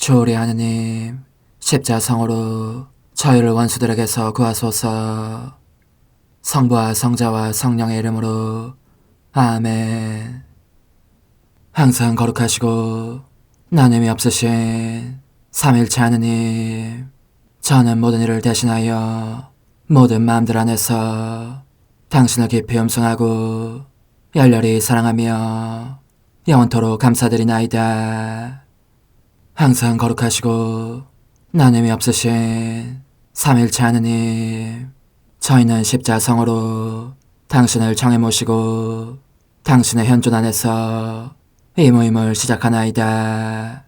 주오리 하느님, 십자성으로 저희를 원수들에게서 구하소서. 성부와 성자와 성령의 이름으로 아멘. 항상 거룩하시고 나눔이 없으신 삼일체 하느님, 저는 모든 일을 대신하여 모든 마음들 안에서 당신을 깊이 음성하고 열렬히 사랑하며 영원토록 감사드리나이다. 항상 거룩하시고 나눔이 없으신 삼일체 하느님, 저희는 십자성으로 당신을 정해 모시고 당신의 현존 안에서 이 모임을 시작하나이다.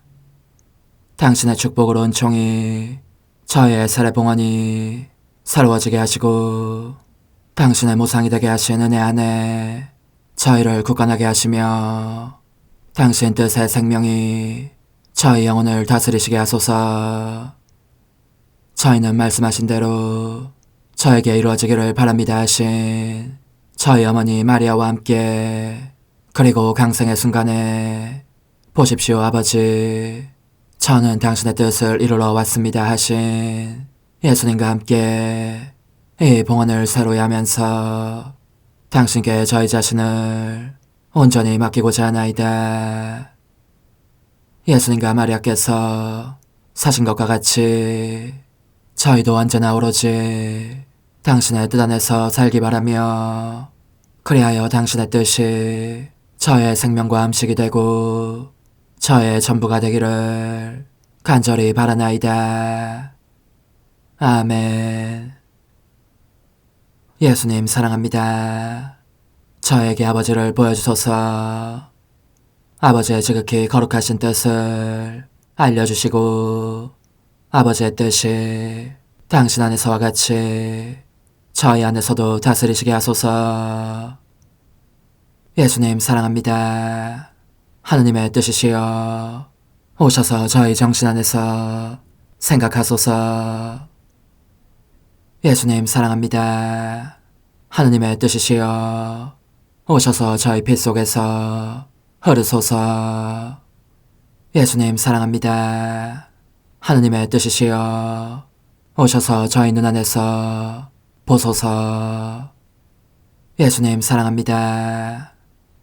당신의 축복으로 은총이 저희의 세례봉헌이 새로워지게 하시고 당신의 모상이 되게 하신 은혜 안에 저희를 굳건하게 하시며 당신 뜻의 생명이 저희 영혼을 다스리시게 하소서. 저희는 말씀하신 대로 저에게 이루어지기를 바랍니다 하신 저희 어머니 마리아와 함께, 그리고 강생의 순간에 보십시오 아버지, 저는 당신의 뜻을 이루러 왔습니다 하신 예수님과 함께 이 봉헌을 새로이 하면서 당신께 저희 자신을 온전히 맡기고자 하나이다. 예수님과 마리아께서 사신 것과 같이 저희도 언제나 오로지 당신의 뜻 안에서 살기 바라며, 그리하여 당신의 뜻이 저의 생명과 음식이 되고 저의 전부가 되기를 간절히 바라나이다. 아멘. 예수님 사랑합니다. 저에게 아버지를 보여주소서. 아버지의 지극히 거룩하신 뜻을 알려주시고 아버지의 뜻이 당신 안에서와 같이 저희 안에서도 다스리시게 하소서. 예수님 사랑합니다. 하느님의 뜻이시여 오셔서 저희 정신 안에서 생각하소서. 예수님 사랑합니다. 하느님의 뜻이시여 오셔서 저희 피 속에서 흐르소서. 예수님 사랑합니다. 하느님의 뜻이시여 오셔서 저희 눈 안에서 보소서. 예수님 사랑합니다.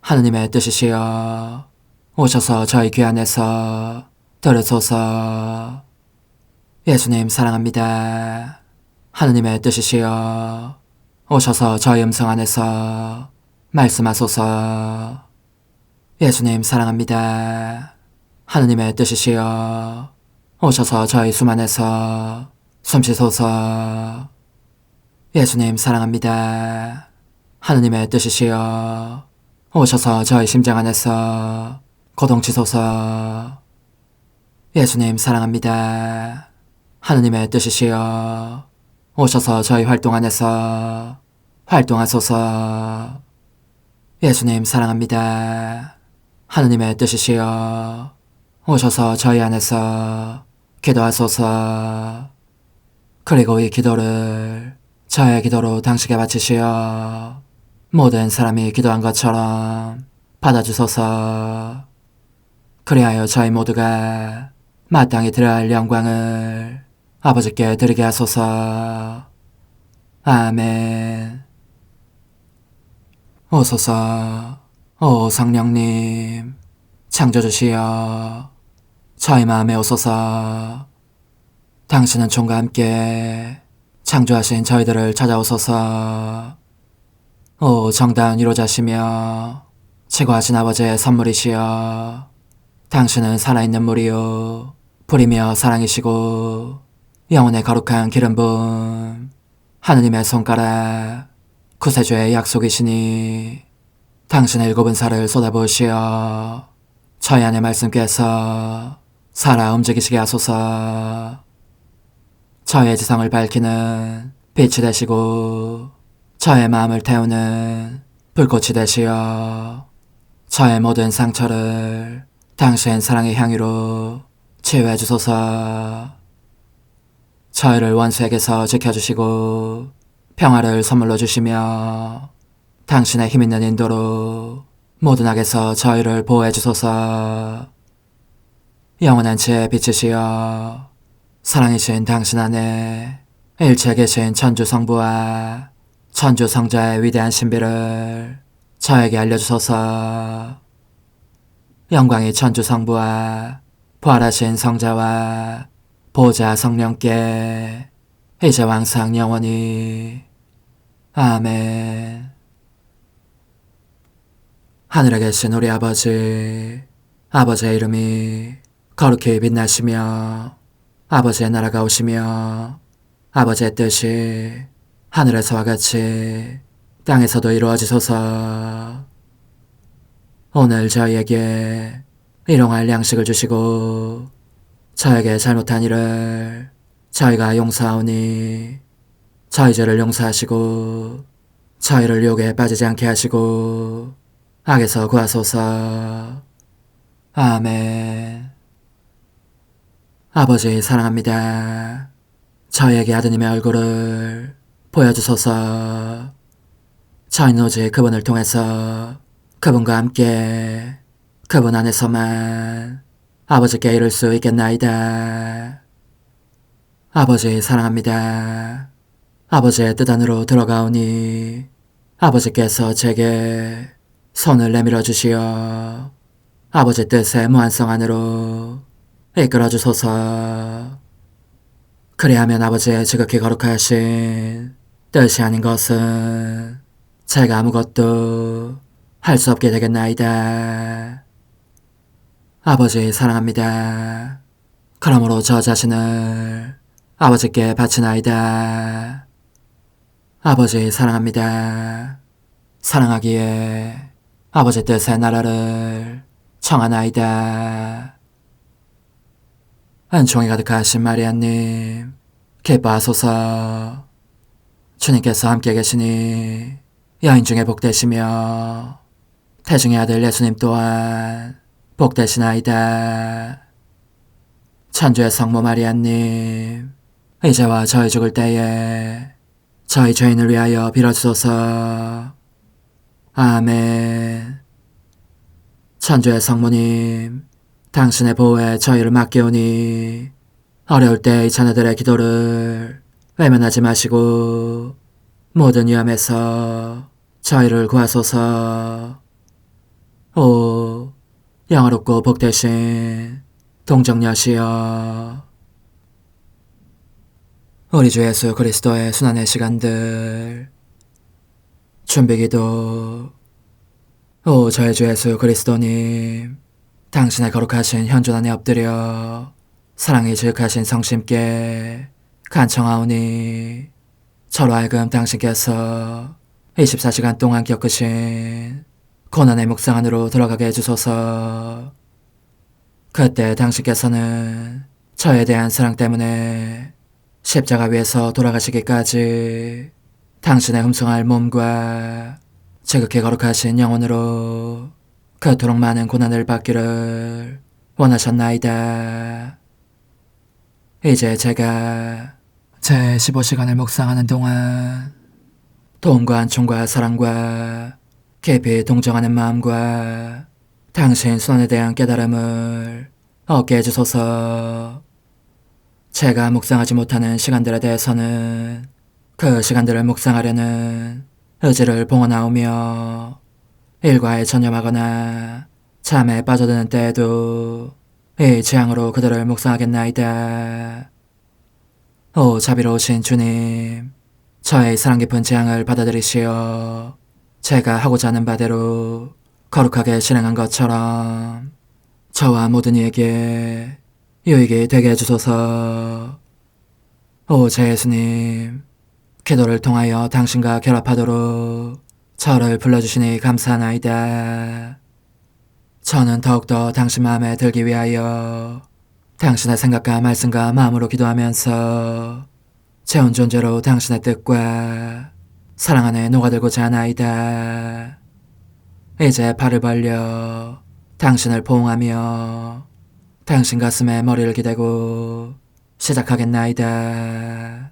하느님의 뜻이시여 오셔서 저희 귀 안에서 들으소서. 예수님 사랑합니다. 하느님의 뜻이시여 오셔서 저희 음성 안에서 말씀하소서. 예수님 사랑합니다. 하느님의 뜻이시여 오셔서 저희 숨 안에서 숨쉬소서. 예수님 사랑합니다. 하느님의 뜻이시여 오셔서 저희 심장 안에서 고동치소서. 예수님 사랑합니다. 하느님의 뜻이시여 오셔서 저희 활동 안에서 활동하소서. 예수님 사랑합니다. 하느님의 뜻이시여 오셔서 저희 안에서 기도하소서. 그리고 이 기도를 저의 기도로 당신께 바치시어 모든 사람이 기도한 것처럼 받아주소서. 그리하여 저희 모두가 마땅히 드려야 할 영광을 아버지께 드리게 하소서. 아멘. 오소서. 오 성령님 창조주시여 저희 마음에 오소서. 당신은 총과 함께 창조하신 저희들을 찾아오소서. 오 정다운 위로자시며 최고하신 아버지의 선물이시여 당신은 살아있는 물이요 불이며 사랑이시고 영혼의 거룩한 기름 부음 하느님의 손가락 구세주의 약속이시니 당신의 일곱은 살을 쏟아부으시어 저희 안의 말씀께서 살아 움직이시게 하소서. 저의 지성을 밝히는 빛이 되시고 저의 마음을 태우는 불꽃이 되시어 저의 모든 상처를 당신 사랑의 향유로 치유해 주소서. 저희를 원수에게서 지켜주시고 평화를 선물로 주시며 당신의 힘있는 인도로 모든 악에서 저희를 보호해 주소서. 영원한 제 빛이시여 사랑이신 당신 안에 일체 계신 천주 성부와 천주 성자의 위대한 신비를 저에게 알려주소서. 영광이 천주 성부와 부활하신 성자와 보좌 성령께 이제와 항상 영원히 아멘. 하늘에 계신 우리 아버지, 아버지의 이름이 거룩히 빛나시며 아버지의 나라가 오시며 아버지의 뜻이 하늘에서와 같이 땅에서도 이루어지소서. 오늘 저희에게 일용할 양식을 주시고 저에게 잘못한 일을 저희가 용서하오니 저희 죄를 용서하시고 저희를 유혹에 빠지지 않게 하시고 악에서 구하소서. 아멘. 아버지 사랑합니다. 저희에게 아드님의 얼굴을 보여주소서. 저희는 오직 그분을 통해서 그분과 함께 그분 안에서만 아버지께 이룰 수 있겠나이다. 아버지 사랑합니다. 아버지의 뜻 안으로 들어가오니 아버지께서 제게 손을 내밀어 주시어 아버지 뜻의 무한성 안으로 이끌어 주소서. 그리하면 아버지의 지극히 거룩하신 뜻이 아닌 것은 제가 아무것도 할 수 없게 되겠나이다. 아버지 사랑합니다. 그러므로 저 자신을 아버지께 바치나이다. 아버지 사랑합니다. 사랑하기에 아버지 뜻의 나라를 청하나이다. 은총이 가득하신 마리아님, 기뻐하소서. 주님께서 함께 계시니 여인 중에 복되시며 태중의 아들 예수님 또한 복되시나이다. 천주의 성모 마리아님, 이제와 저희 죽을 때에 저희 죄인을 위하여 빌어주소서. 아멘. 천주의 성모님, 당신의 보호에 저희를 맡기오니 어려울 때 이 자녀들의 기도를 외면하지 마시고 모든 위험에서 저희를 구하소서. 오, 영화롭고 복되신 동정녀시여, 우리 주 예수 그리스도의 순환의 시간들 준비기도. 오 저희 주 예수 그리스도님, 당신의 거룩하신 현존 안에 엎드려 사랑이 지극하신 성심께 간청하오니 저로 하여금 당신께서 24시간 동안 겪으신 고난의 묵상 안으로 들어가게 해주소서. 그때 당신께서는 저에 대한 사랑 때문에 십자가 위에서 돌아가시기까지 당신의 흠숭할 몸과 지극히 거룩하신 영혼으로 그토록 많은 고난을 받기를 원하셨나이다. 이제 제가 제 15시간을 묵상하는 동안 도움과 안총과 사랑과 깊이 동정하는 마음과 당신 순환에 대한 깨달음을 얻게 해주소서. 제가 묵상하지 못하는 시간들에 대해서는 그 시간들을 묵상하려는 의지를 봉헌하오며 일과에 전념하거나 잠에 빠져드는 때에도 이 재앙으로 그들을 묵상하겠나이다. 오 자비로우신 주님, 저의 사랑 깊은 재앙을 받아들이시어 제가 하고자 하는 바대로 거룩하게 실행한 것처럼 저와 모든 이에게 유익이 되게 해주소서. 오 제 예수님, 기도를 통하여 당신과 결합하도록 저를 불러주시니 감사하나이다. 저는 더욱더 당신 마음에 들기 위하여 당신의 생각과 말씀과 마음으로 기도하면서 제 온 존재로 당신의 뜻과 사랑 안에 녹아들고자 하나이다. 이제 발을 벌려 당신을 포옹하며 당신 가슴에 머리를 기대고 시작하겠나이다.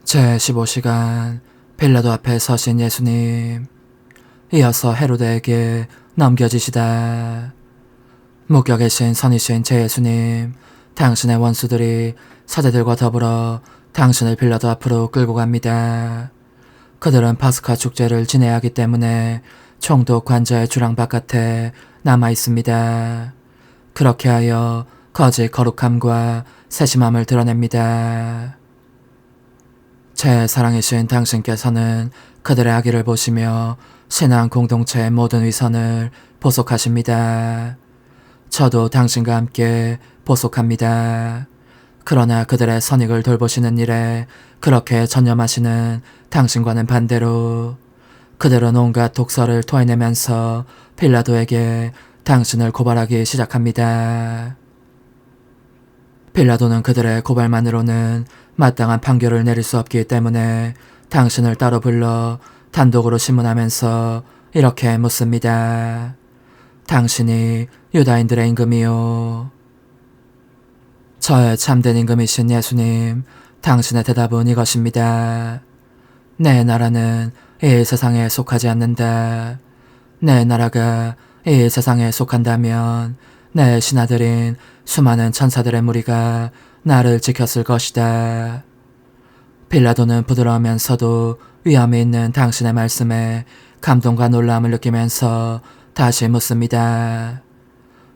제 15시간 빌라도 앞에 서신 예수님, 이어서 헤로데에게 넘겨지시다. 목격이신 선이신 제 예수님, 당신의 원수들이 사제들과 더불어 당신을 빌라도 앞으로 끌고 갑니다. 그들은 파스카 축제를 지내야 하기 때문에 총독 관저의 주랑 바깥에 남아 있습니다. 그렇게 하여 거짓 거룩함과 세심함을 드러냅니다. 제 사랑이신 당신께서는 그들의 악의를 보시며 신앙 공동체의 모든 위선을 보속하십니다. 저도 당신과 함께 보속합니다. 그러나 그들의 선익을 돌보시는 일에 그렇게 전념하시는 당신과는 반대로 그들은 온갖 독설을 토해내면서 빌라도에게 당신을 고발하기 시작합니다. 빌라도는 그들의 고발만으로는 마땅한 판결을 내릴 수 없기 때문에 당신을 따로 불러 단독으로 신문하면서 이렇게 묻습니다. 당신이 유다인들의 임금이요. 저의 참된 임금이신 예수님, 당신의 대답은 이것입니다. 내 나라는 이 세상에 속하지 않는다. 내 나라가 이 세상에 속한다면 내 신하들인 수많은 천사들의 무리가 나를 지켰을 것이다. 빌라도는 부드러우면서도 위험이 있는 당신의 말씀에 감동과 놀라움을 느끼면서 다시 묻습니다.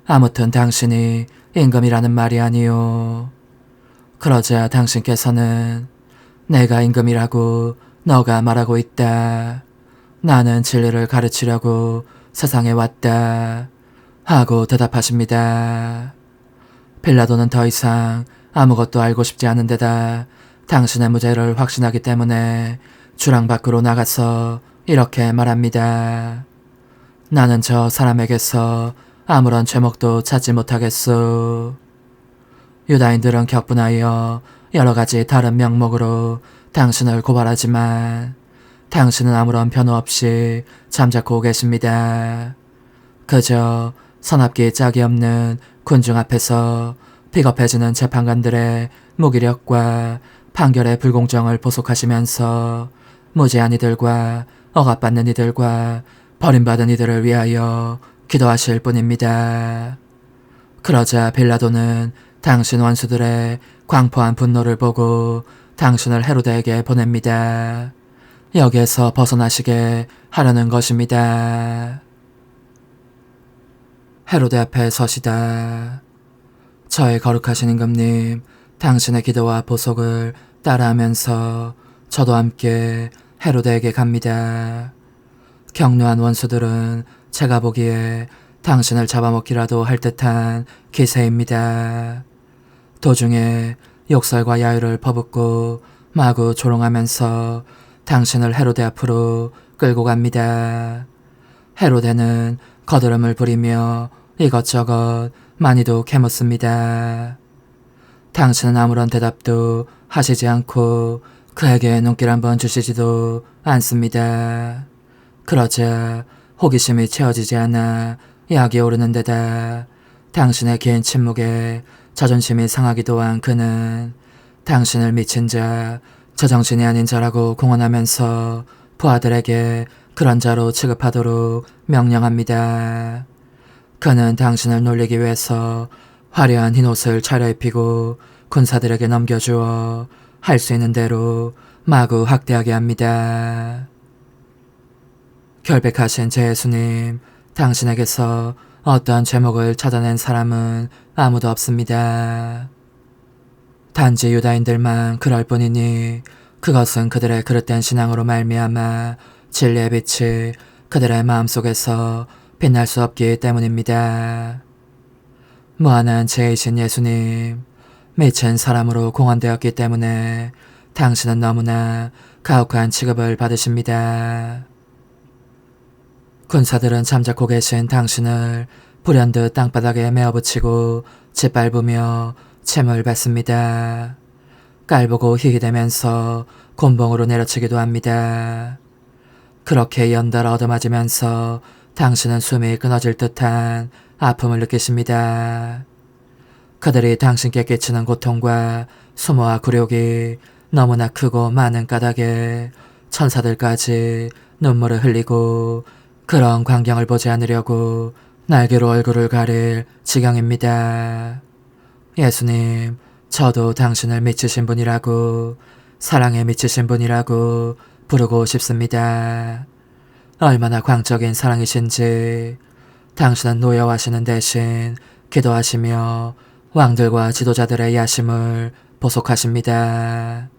아무튼 당신이 임금이라는 말이 아니요. 그러자 당신께서는 내가 임금이라고 너가 말하고 있다. 나는 진리를 가르치려고 세상에 왔다. 하고 대답하십니다. 빌라도는 더 이상 아무것도 알고 싶지 않은 데다 당신의 무죄를 확신하기 때문에 주랑 밖으로 나가서 이렇게 말합니다. 나는 저 사람에게서 아무런 죄목도 찾지 못하겠소. 유다인들은 격분하여 여러 가지 다른 명목으로 당신을 고발하지만 당신은 아무런 변호 없이 잠자코 계십니다. 그저 서납기 짝이 없는 군중 앞에서 비겁해지는 재판관들의 무기력과 판결의 불공정을 보속하시면서 무죄한 이들과 억압받는 이들과 버림받은 이들을 위하여 기도하실 뿐입니다. 그러자 빌라도는 당신 원수들의 광포한 분노를 보고 당신을 헤로데에게 보냅니다. 여기에서 벗어나시게 하려는 것입니다. 헤로데 앞에 서시다. 저의 거룩하신 임금님, 당신의 기도와 보속을 따라하면서 저도 함께 헤로데에게 갑니다. 격노한 원수들은 제가 보기에 당신을 잡아먹기라도 할 듯한 기세입니다. 도중에 욕설과 야유를 퍼붓고 마구 조롱하면서 당신을 헤로데 앞으로 끌고 갑니다. 헤로데는 거드름을 부리며 이것저것 많이도 캐묻습니다. 당신은 아무런 대답도 하시지 않고 그에게 눈길 한번 주시지도 않습니다. 그러자 호기심이 채워지지 않아 약이 오르는 데다 당신의 긴 침묵에 자존심이 상하기도 한 그는 당신을 미친 자, 제정신이 아닌 자라고 공언하면서 부하들에게 그런 자로 취급하도록 명령합니다. 그는 당신을 놀리기 위해서 화려한 흰옷을 차려입히고 군사들에게 넘겨주어 할 수 있는 대로 마구 학대하게 합니다. 결백하신 제 예수님, 당신에게서 어떤 죄목을 찾아낸 사람은 아무도 없습니다. 단지 유다인들만 그럴 뿐이니 그것은 그들의 그릇된 신앙으로 말미암아 진리의 빛이 그들의 마음속에서 빛날 수 없기 때문입니다. 무한한 죄이신 예수님, 미친 사람으로 공언되었기 때문에 당신은 너무나 가혹한 취급을 받으십니다. 군사들은 잠자코 계신 당신을 불현듯 땅바닥에 메어붙이고 짓밟으며 침을 뱉습니다. 깔보고 희희대면서 곤봉으로 내려치기도 합니다. 그렇게 연달아 얻어맞으면서 당신은 숨이 끊어질 듯한 아픔을 느끼십니다. 그들이 당신께 끼치는 고통과 수모와 굴욕이 너무나 크고 많은 까닭에 천사들까지 눈물을 흘리고 그런 광경을 보지 않으려고 날개로 얼굴을 가릴 지경입니다. 예수님, 저도 당신을 미치신 분이라고, 사랑에 미치신 분이라고 부르고 싶습니다. 얼마나 광적인 사랑이신지. 당신은 노여워하시는 대신 기도하시며 왕들과 지도자들의 야심을 보속하십니다.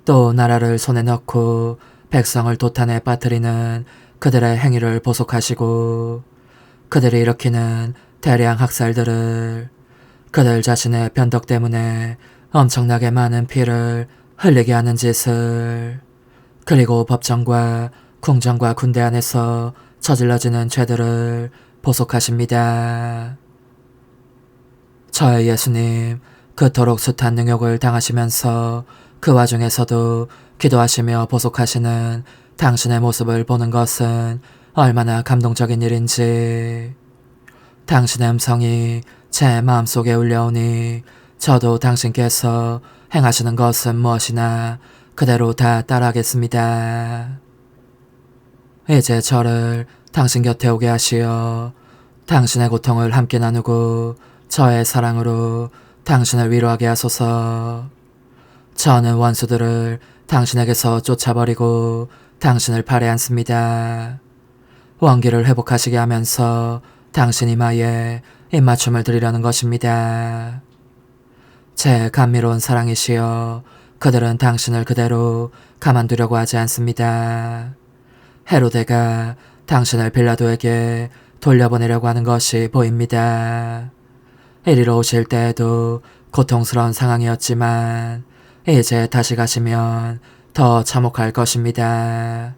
또 나라를 손에 넣고 백성을 도탄에 빠뜨리는 그들의 행위를 보속하시고 그들이 일으키는 대량 학살들을, 그들 자신의 변덕 때문에 엄청나게 많은 피를 흘리게 하는 짓을, 그리고 법정과 궁정과 군대 안에서 저질러지는 죄들을 보속하십니다. 저의 예수님, 그토록 숱한 능욕을 당하시면서 그 와중에서도 기도하시며 보속하시는 당신의 모습을 보는 것은 얼마나 감동적인 일인지. 당신의 음성이 제 마음속에 울려오니 저도 당신께서 행하시는 것은 무엇이나 그대로 다 따라하겠습니다. 이제 저를 당신 곁에 오게 하시어 당신의 고통을 함께 나누고 저의 사랑으로 당신을 위로하게 하소서. 저는 원수들을 당신에게서 쫓아버리고 당신을 팔에 앉습니다. 원기를 회복하시게 하면서 당신 이마에 입맞춤을 드리려는 것입니다. 제 감미로운 사랑이시여, 그들은 당신을 그대로 가만두려고 하지 않습니다. 헤로데가 당신을 빌라도에게 돌려보내려고 하는 것이 보입니다. 이리로 오실 때에도 고통스러운 상황이었지만 이제 다시 가시면 더 참혹할 것입니다.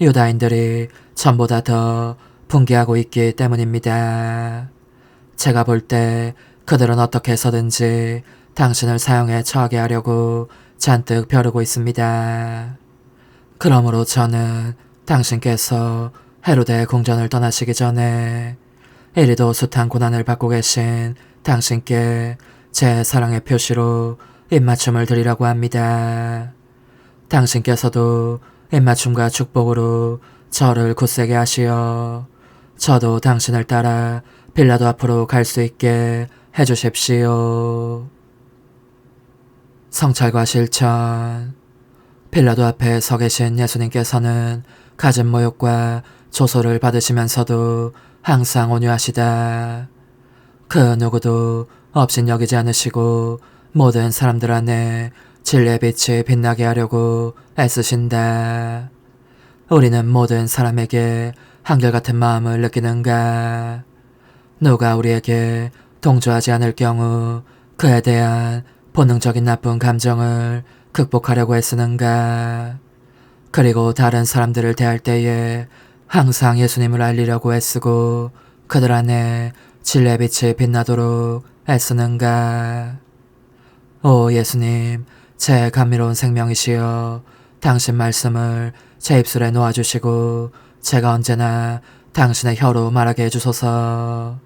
유다인들이 전보다 더 분개하고 있기 때문입니다. 제가 볼 때 그들은 어떻게 해서든지 당신을 사형에 처하게 하려고 잔뜩 벼르고 있습니다. 그러므로 저는 당신께서 헤로데 궁전을 떠나시기 전에 이리도 숱한 고난을 받고 계신 당신께 제 사랑의 표시로 입맞춤을 드리려고 합니다. 당신께서도 입맞춤과 축복으로 저를 굳세게 하시어 저도 당신을 따라 빌라도 앞으로 갈 수 있게 해주십시오. 성찰과 실천. 빌라도 앞에 서 계신 예수님께서는 갖은 모욕과 조소를 받으시면서도 항상 온유하시다. 그 누구도 업신여기지 않으시고 모든 사람들 안에 진리의 빛이 빛나게 하려고 애쓰신다. 우리는 모든 사람에게 한결같은 마음을 느끼는가? 누가 우리에게 동조하지 않을 경우 그에 대한 본능적인 나쁜 감정을 극복하려고 애쓰는가? 그리고 다른 사람들을 대할 때에 항상 예수님을 알리려고 애쓰고 그들 안에 진리의 빛이 빛나도록 애쓰는가? 오 예수님, 제 감미로운 생명이시여, 당신 말씀을 제 입술에 놓아주시고 제가 언제나 당신의 혀로 말하게 해주소서.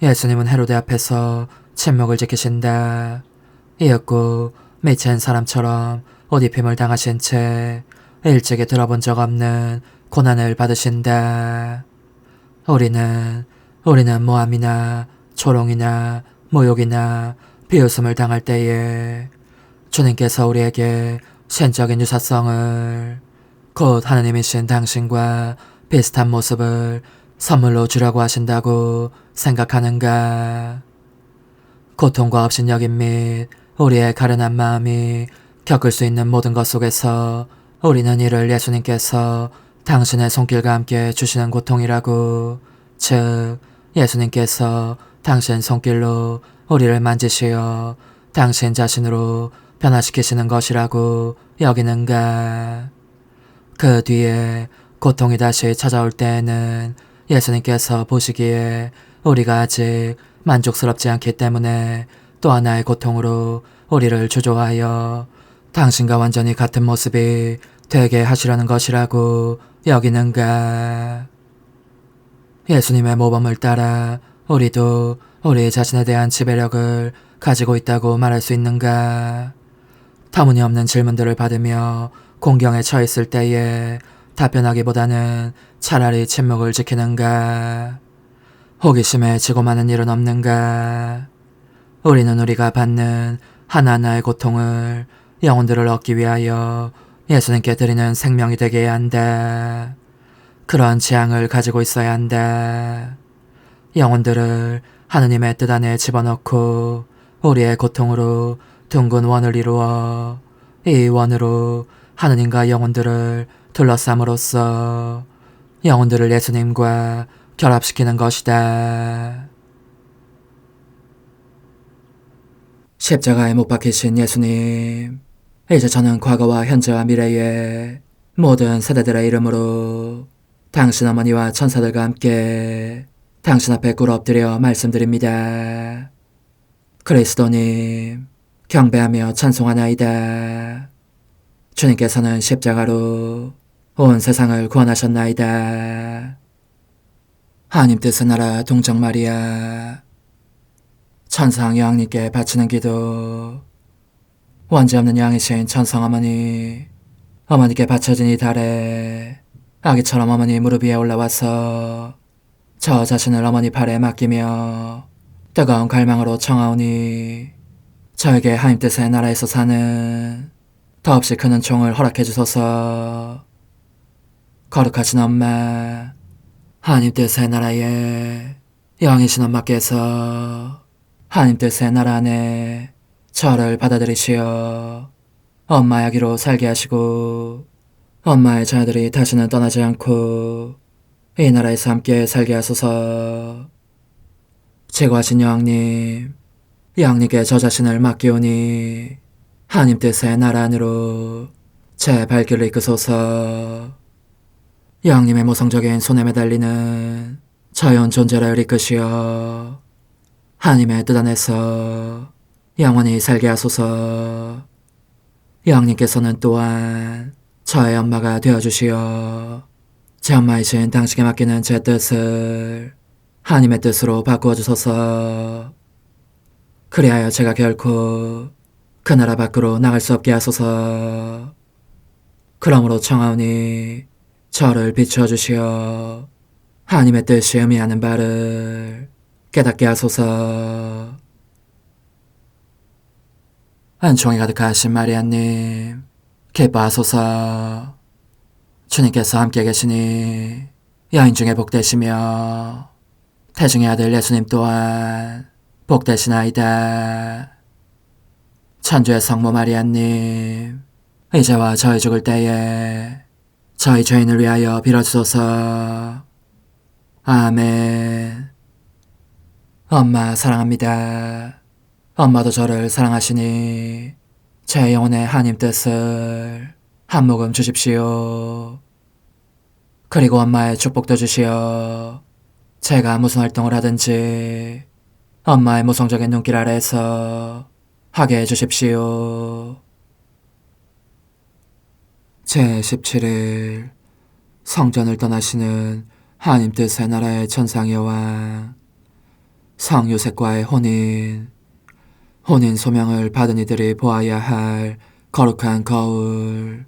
예수님은 헤로데 앞에서 침묵을 지키신다. 이윽고 미친 사람처럼 옷 입힘을 당하신 채 일찍이 들어본 적 없는 고난을 받으신다. 우리는 모함이나 조롱이나 모욕이나 비웃음을 당할 때에 주님께서 우리에게 신적인 유사성을, 곧 하느님이신 당신과 비슷한 모습을 선물로 주려고 하신다고 생각하는가? 고통과 업신여김 및 우리의 가련한 마음이 겪을 수 있는 모든 것 속에서 우리는 이를 예수님께서 당신의 손길과 함께 주시는 고통이라고, 즉 예수님께서 당신 손길로 우리를 만지시어 당신 자신으로 변화시키시는 것이라고 여기는가? 그 뒤에 고통이 다시 찾아올 때에는 예수님께서 보시기에 우리가 아직 만족스럽지 않기 때문에 또 하나의 고통으로 우리를 주조하여 당신과 완전히 같은 모습이 되게 하시려는 것이라고 여기는가? 예수님의 모범을 따라 우리도 우리 자신에 대한 지배력을 가지고 있다고 말할 수 있는가? 터무니없는 질문들을 받으며 공경에 처했을 때에 답변하기보다는 차라리 침묵을 지키는가? 호기심에 지고 마는 일은 없는가? 우리는 우리가 받는 하나하나의 고통을 영혼들을 얻기 위하여 예수님께 드리는 생명이 되게 해야 한다. 그런 지향을 가지고 있어야 한다. 영혼들을 하느님의 뜻 안에 집어넣고 우리의 고통으로 둥근 원을 이루어 이 원으로 하느님과 영혼들을 둘러싸므로써 영혼들을 예수님과 결합시키는 것이다. 십자가에 못 박히신 예수님, 이제 저는 과거와 현재와 미래의 모든 세대들의 이름으로 당신 어머니와 천사들과 함께 당신 앞에 꿇어 엎드려 말씀드립니다. 그리스도님, 경배하며 찬송하나이다. 주님께서는 십자가로 온 세상을 구원하셨나이다. 하나님 뜻의 나라 동정 마리아, 천상 여왕님께 바치는 기도. 원죄 없는 양이신 천상 어머니, 어머니께 바쳐진 이 달에 아기처럼 어머니 무릎 위에 올라와서 저 자신을 어머니 팔에 맡기며 뜨거운 갈망으로 청하오니 저에게 하나님 뜻의 나라에서 사는 더없이 큰 은총을 허락해 주소서. 거룩하신 엄마, 하나님 뜻의 나라에 영이신 엄마께서 하나님 뜻의 나라 안에 저를 받아들이시어 엄마의 아기로 살게 하시고 엄마의 자녀들이 다시는 떠나지 않고 이 나라에서 함께 살게 하소서. 제거하신 여왕님, 여왕님께 저 자신을 맡기오니 하나님 뜻의 나라 안으로 제 발길을 이끄소서. 여왕님의 모성적인 손에 매달리는 자연 존재를 이끄시어 하나님의 뜻 안에서 영원히 살게 하소서. 여왕님께서는 또한 저의 엄마가 되어주시어 제 엄마이신 당신께 맡기는 제 뜻을 하나님의 뜻으로 바꾸어 주소서. 그리하여 제가 결코 그 나라 밖으로 나갈 수 없게 하소서. 그러므로 청하오니 저를 비추어 주시어 하나님의 뜻이 의미하는 바를 깨닫게 하소서. 은총이 가득하신 마리아님, 기뻐하소서. 주님께서 함께 계시니 여인 중에 복되시며 태중의 아들 예수님 또한 복되시나이다. 천주의 성모 마리아님, 이제와 저희 죽을 때에 저희 죄인을 위하여 빌어주소서. 아멘. 엄마 사랑합니다. 엄마도 저를 사랑하시니 제 영혼의 하나님 뜻을 한 모금 주십시오. 그리고 엄마의 축복도 주시어 제가 무슨 활동을 하든지 엄마의 모성적인 눈길 아래에서 하게 해주십시오. 제17일 성전을 떠나시는 하나님 뜻의 나라의 천상여왕 성 요셉과의 혼인 소명을 받은 이들이 보아야 할 거룩한 거울,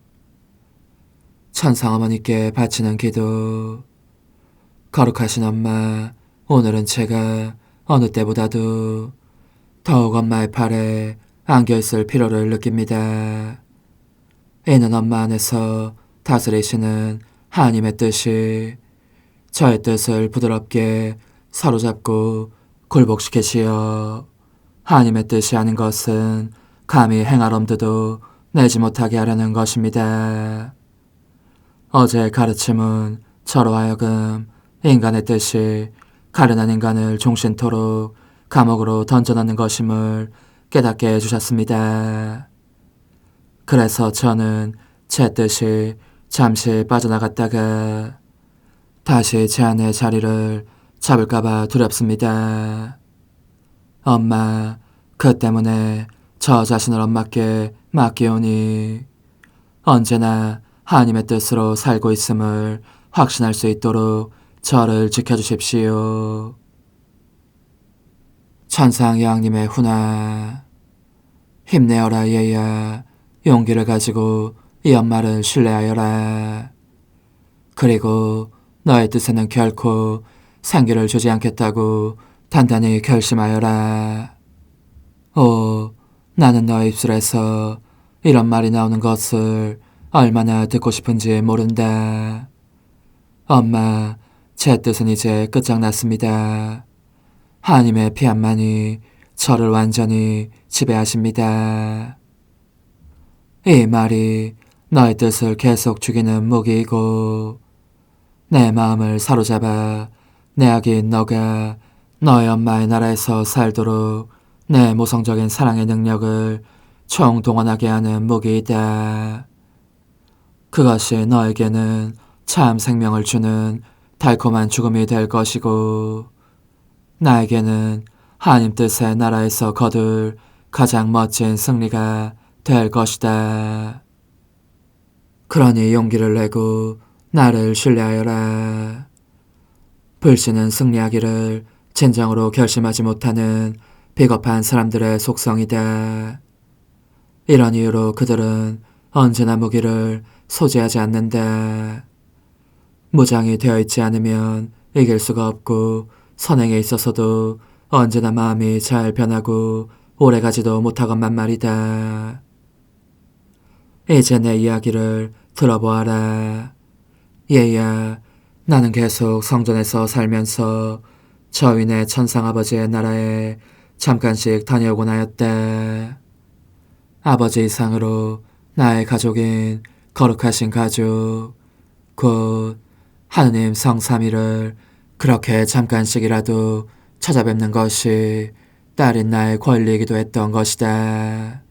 천상 어머니께 바치는 기도. 거룩하신 엄마, 오늘은 제가 어느 때보다도 더욱 엄마의 팔에 안겨있을 필요를 느낍니다. 이는 엄마 안에서 다스리시는 하나님의 뜻이 저의 뜻을 부드럽게 사로잡고 굴복시키시어 하나님의 뜻이 아닌 것은 감히 행할 엄두도 내지 못하게 하려는 것입니다. 어제의 가르침은 저로 하여금 인간의 뜻이 가련한 인간을 종신토록 감옥으로 던져넣는 것임을 깨닫게 해주셨습니다. 그래서 저는 제 뜻이 잠시 빠져나갔다가 다시 제 안의 자리를 잡을까봐 두렵습니다. 엄마, 그 때문에 저 자신을 엄마께 맡기오니 언제나 하나님의 뜻으로 살고 있음을 확신할 수 있도록 저를 지켜주십시오. 천상 여왕님의 훈화, 힘내어라 얘야, 용기를 가지고 이 엄마를 신뢰하여라. 그리고 너의 뜻에는 결코 상기를 주지 않겠다고 단단히 결심하여라. 오, 나는 너의 입술에서 이런 말이 나오는 것을 얼마나 듣고 싶은지 모른다. 엄마, 제 뜻은 이제 끝장났습니다. 하나님의 피한만이 저를 완전히 지배하십니다. 이 말이 너의 뜻을 계속 죽이는 무기이고 내 마음을 사로잡아 내 아기인 너가 너의 엄마의 나라에서 살도록 내 모성적인 사랑의 능력을 총동원하게 하는 무기이다. 그것이 너에게는 참 생명을 주는 달콤한 죽음이 될 것이고 나에게는 하나님 뜻의 나라에서 거둘 가장 멋진 승리가 될 것이다. 그러니 용기를 내고 나를 신뢰하여라. 불신은 승리하기를 진정으로 결심하지 못하는 비겁한 사람들의 속성이다. 이런 이유로 그들은 언제나 무기를 소지하지 않는다. 무장이 되어 있지 않으면 이길 수가 없고 선행에 있어서도 언제나 마음이 잘 변하고 오래가지도 못하건만 말이다. 이제 내 이야기를 들어보아라. 얘야, 나는 계속 성전에서 살면서 저윈의 천상아버지의 나라에 잠깐씩 다녀오곤 하였다. 아버지 이상으로 나의 가족인 거룩하신 가족, 곧 하느님 성삼위를 그렇게 잠깐씩이라도 찾아뵙는 것이 딸인 나의 권리이기도 했던 것이다.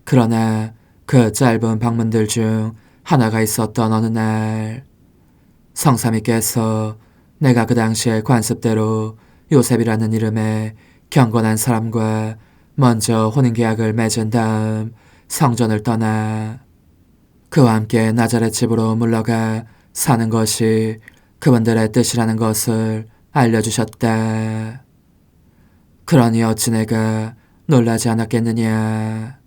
그러나 그 짧은 방문들 중 하나가 있었던 어느 날 성삼위께서 내가 그 당시의 관습대로 요셉이라는 이름의 경건한 사람과 먼저 혼인계약을 맺은 다음 성전을 떠나 그와 함께 나자렛 집으로 물러가 사는 것이 그분들의 뜻이라는 것을 알려주셨다. 그러니 어찌 내가 놀라지 않았겠느냐.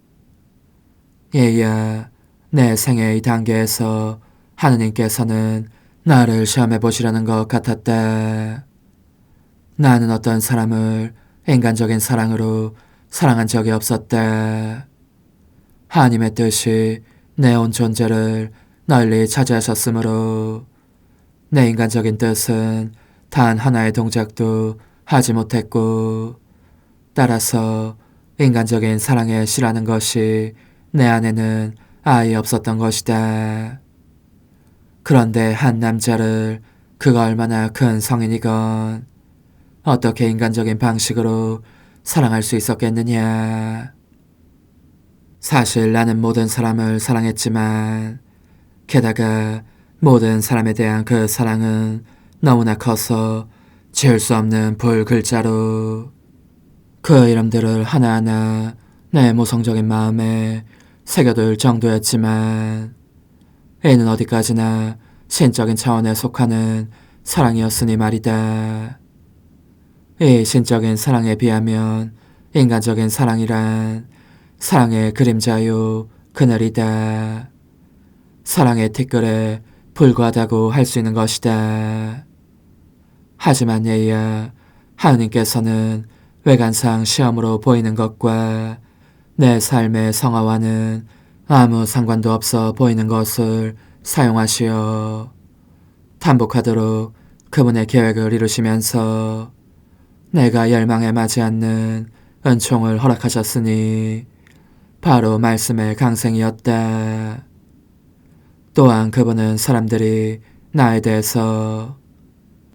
얘야, 내 생애의 이 단계에서 하느님께서는 나를 시험해 보시려는 것 같았다. 나는 어떤 사람을 인간적인 사랑으로 사랑한 적이 없었다. 하나님의 뜻이 내 온 존재를 널리 차지하셨으므로 내 인간적인 뜻은 단 하나의 동작도 하지 못했고 따라서 인간적인 사랑에 실하는 것이 내 안에는 아예 없었던 것이다. 그런데 한 남자를 그가 얼마나 큰 성인이건 어떻게 인간적인 방식으로 사랑할 수 있었겠느냐. 사실 나는 모든 사람을 사랑했지만 게다가 모든 사람에 대한 그 사랑은 너무나 커서 지울 수 없는 불글자로 그 이름들을 하나하나 내 모성적인 마음에 새겨둘 정도였지만 이는 어디까지나 신적인 차원에 속하는 사랑이었으니 말이다. 이 신적인 사랑에 비하면 인간적인 사랑이란 사랑의 그림자요 그늘이다. 사랑의 티끌에 불과하다고 할 수 있는 것이다. 하지만 얘야, 하느님께서는 외관상 시험으로 보이는 것과 내 삶의 성화와는 아무 상관도 없어 보이는 것을 사용하시어 반복하도록 그분의 계획을 이루시면서 내가 열망에 맞지 않는 은총을 허락하셨으니 바로 말씀의 강생이었다. 또한 그분은 사람들이 나에 대해서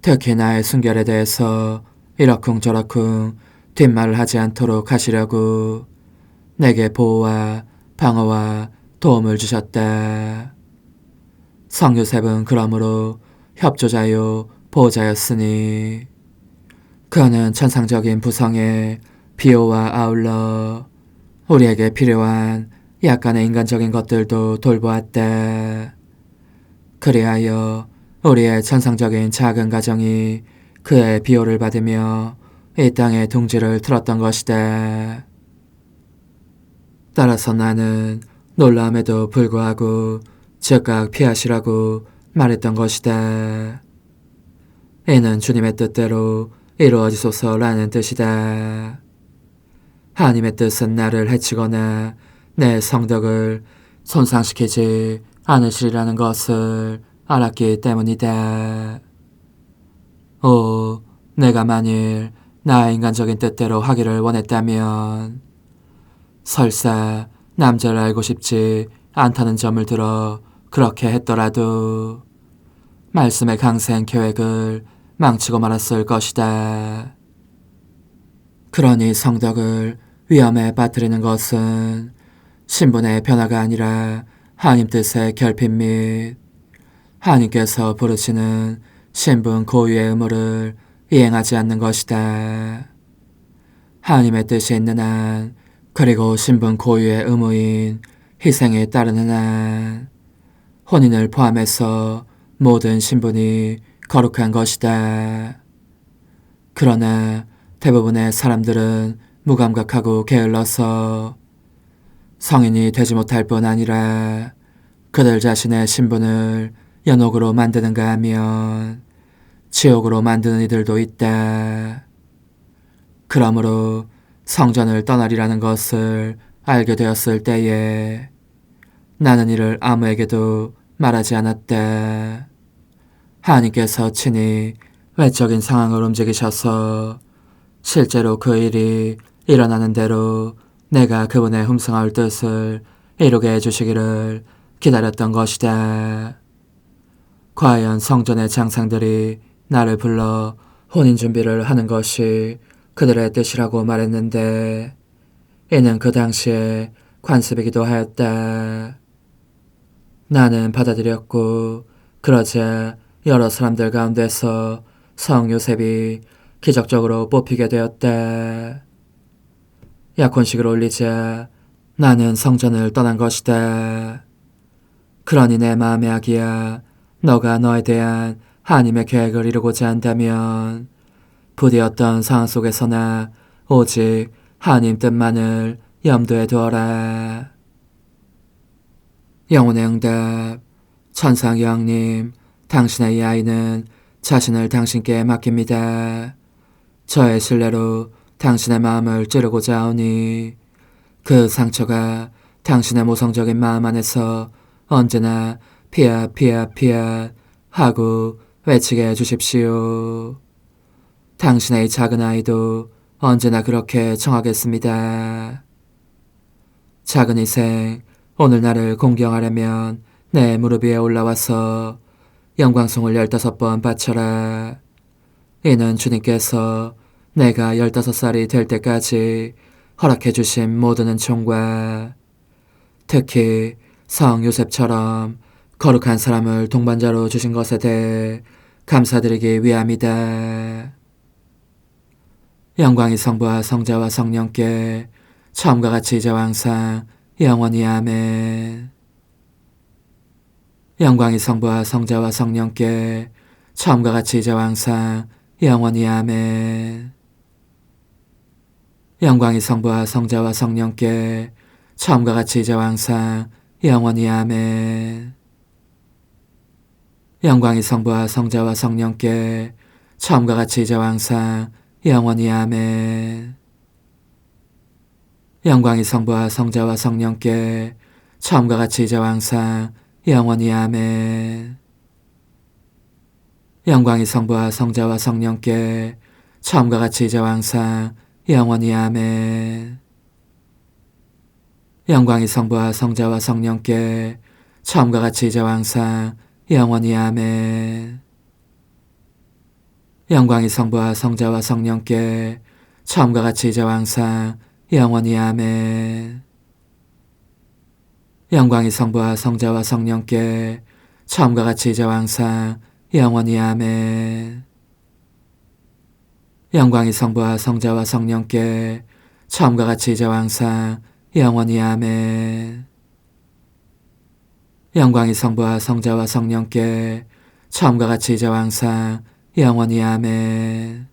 특히 나의 순결에 대해서 이러쿵저러쿵 뒷말을 하지 않도록 하시려고 내게 보호와 방어와 도움을 주셨다. 성요셉은 그러므로 협조자요 보호자였으니 그는 천상적인 부성의 비호와 아울러 우리에게 필요한 약간의 인간적인 것들도 돌보았다. 그리하여 우리의 천상적인 작은 가정이 그의 비호를 받으며 이 땅의 둥지를 틀었던 것이다. 따라서 나는 놀라움에도 불구하고 즉각 피하시라고 말했던 것이다. 이는 주님의 뜻대로 이루어지소서라는 뜻이다. 하나님의 뜻은 나를 해치거나 내 성덕을 손상시키지 않으시리라는 것을 알았기 때문이다. 내가 만일 나의 인간적인 뜻대로 하기를 원했다면 설사 남자를 알고 싶지 않다는 점을 들어 그렇게 했더라도 말씀의 강생 계획을 망치고 말았을 것이다. 그러니 성덕을 위험에 빠뜨리는 것은 신분의 변화가 아니라 하나님 뜻의 결핍 및 하나님께서 부르시는 신분 고유의 의무를 이행하지 않는 것이다. 하나님의 뜻이 있는 한, 그리고 신분 고유의 의무인 희생에 따르는 한, 혼인을 포함해서 모든 신분이 거룩한 것이다. 그러나 대부분의 사람들은 무감각하고 게을러서 성인이 되지 못할 뿐 아니라 그들 자신의 신분을 연옥으로 만드는가 하면 지옥으로 만드는 이들도 있다. 그러므로 성전을 떠나리라는 것을 알게 되었을 때에 나는 이를 아무에게도 말하지 않았다. 하나님께서 친히 외적인 상황을 움직이셔서 실제로 그 일이 일어나는 대로 내가 그분의 흠성할 뜻을 이루게 해주시기를 기다렸던 것이다. 과연 성전의 장상들이 나를 불러 혼인 준비를 하는 것이 그들의 뜻이라고 말했는데 이는 그 당시에 관습이기도 하였다. 나는 받아들였고 그러자 여러 사람들 가운데서 성 요셉이 기적적으로 뽑히게 되었다. 약혼식을 올리자 나는 성전을 떠난 것이다. 그러니 내 마음의 아기야, 너가 너에 대한 하나님의 계획을 이루고자 한다면 부디 어떤 상황 속에서나 오직 하나님 뜻만을 염두에 두어라. 영혼의 응답. 천상 여왕님, 당신의 이 아이는 자신을 당신께 맡깁니다. 저의 신뢰로 당신의 마음을 찌르고자 하오니 그 상처가 당신의 모성적인 마음 안에서 언제나 피아 피아 피아 하고 외치게 해주십시오. 당신의 이 작은 아이도 언제나 그렇게 청하겠습니다. 작은 희생, 오늘 나를 공경하려면 내 무릎 위에 올라와서 영광송을 15번 바쳐라. 이는 주님께서 내가 15살이 될 때까지 허락해 주신 모든 은총과 특히 성 요셉처럼 거룩한 사람을 동반자로 주신 것에 대해 감사드리기 위함이다. 영광이 성부와 성자와 성령께 처음과 같이 이제와 항상 영원히 아멘. 영광이 성부와 성자와 성령께 처음과 같이 이제와 항상 영원히 아멘. 영광이 성부와 성자와 성령께 처음과 같이 이제와 항상 영원히 아멘. 영광이 성부와 성자와 성령께 처음과 같이 이제와 항상 영원히 아멘. 영광이 성부와 성자와 성령께 처음과 같이 이제와 항상 영원히 아멘. 영광이 성부와 성자와 성령께 처음과 같이 이제와 항상 영원히 아멘. 영광이 성부와 성자와 성령께 처음과 같이 이제와 항상 영원히 아멘. 영광이 성부와 성자와 성령께 처음과 같이 이제와 항상 영원히 아멘. 영광이 성부와 성자와 성령께 처음과 같이 이제와 항상 영원히 아멘. 영광이 성부와 성자와 성령께 처음과 같이 이제와 항상 영원히 아멘. 영광이 성부와 성자와 성령께 처음과 같이 이제와 항상 영원히 아멘.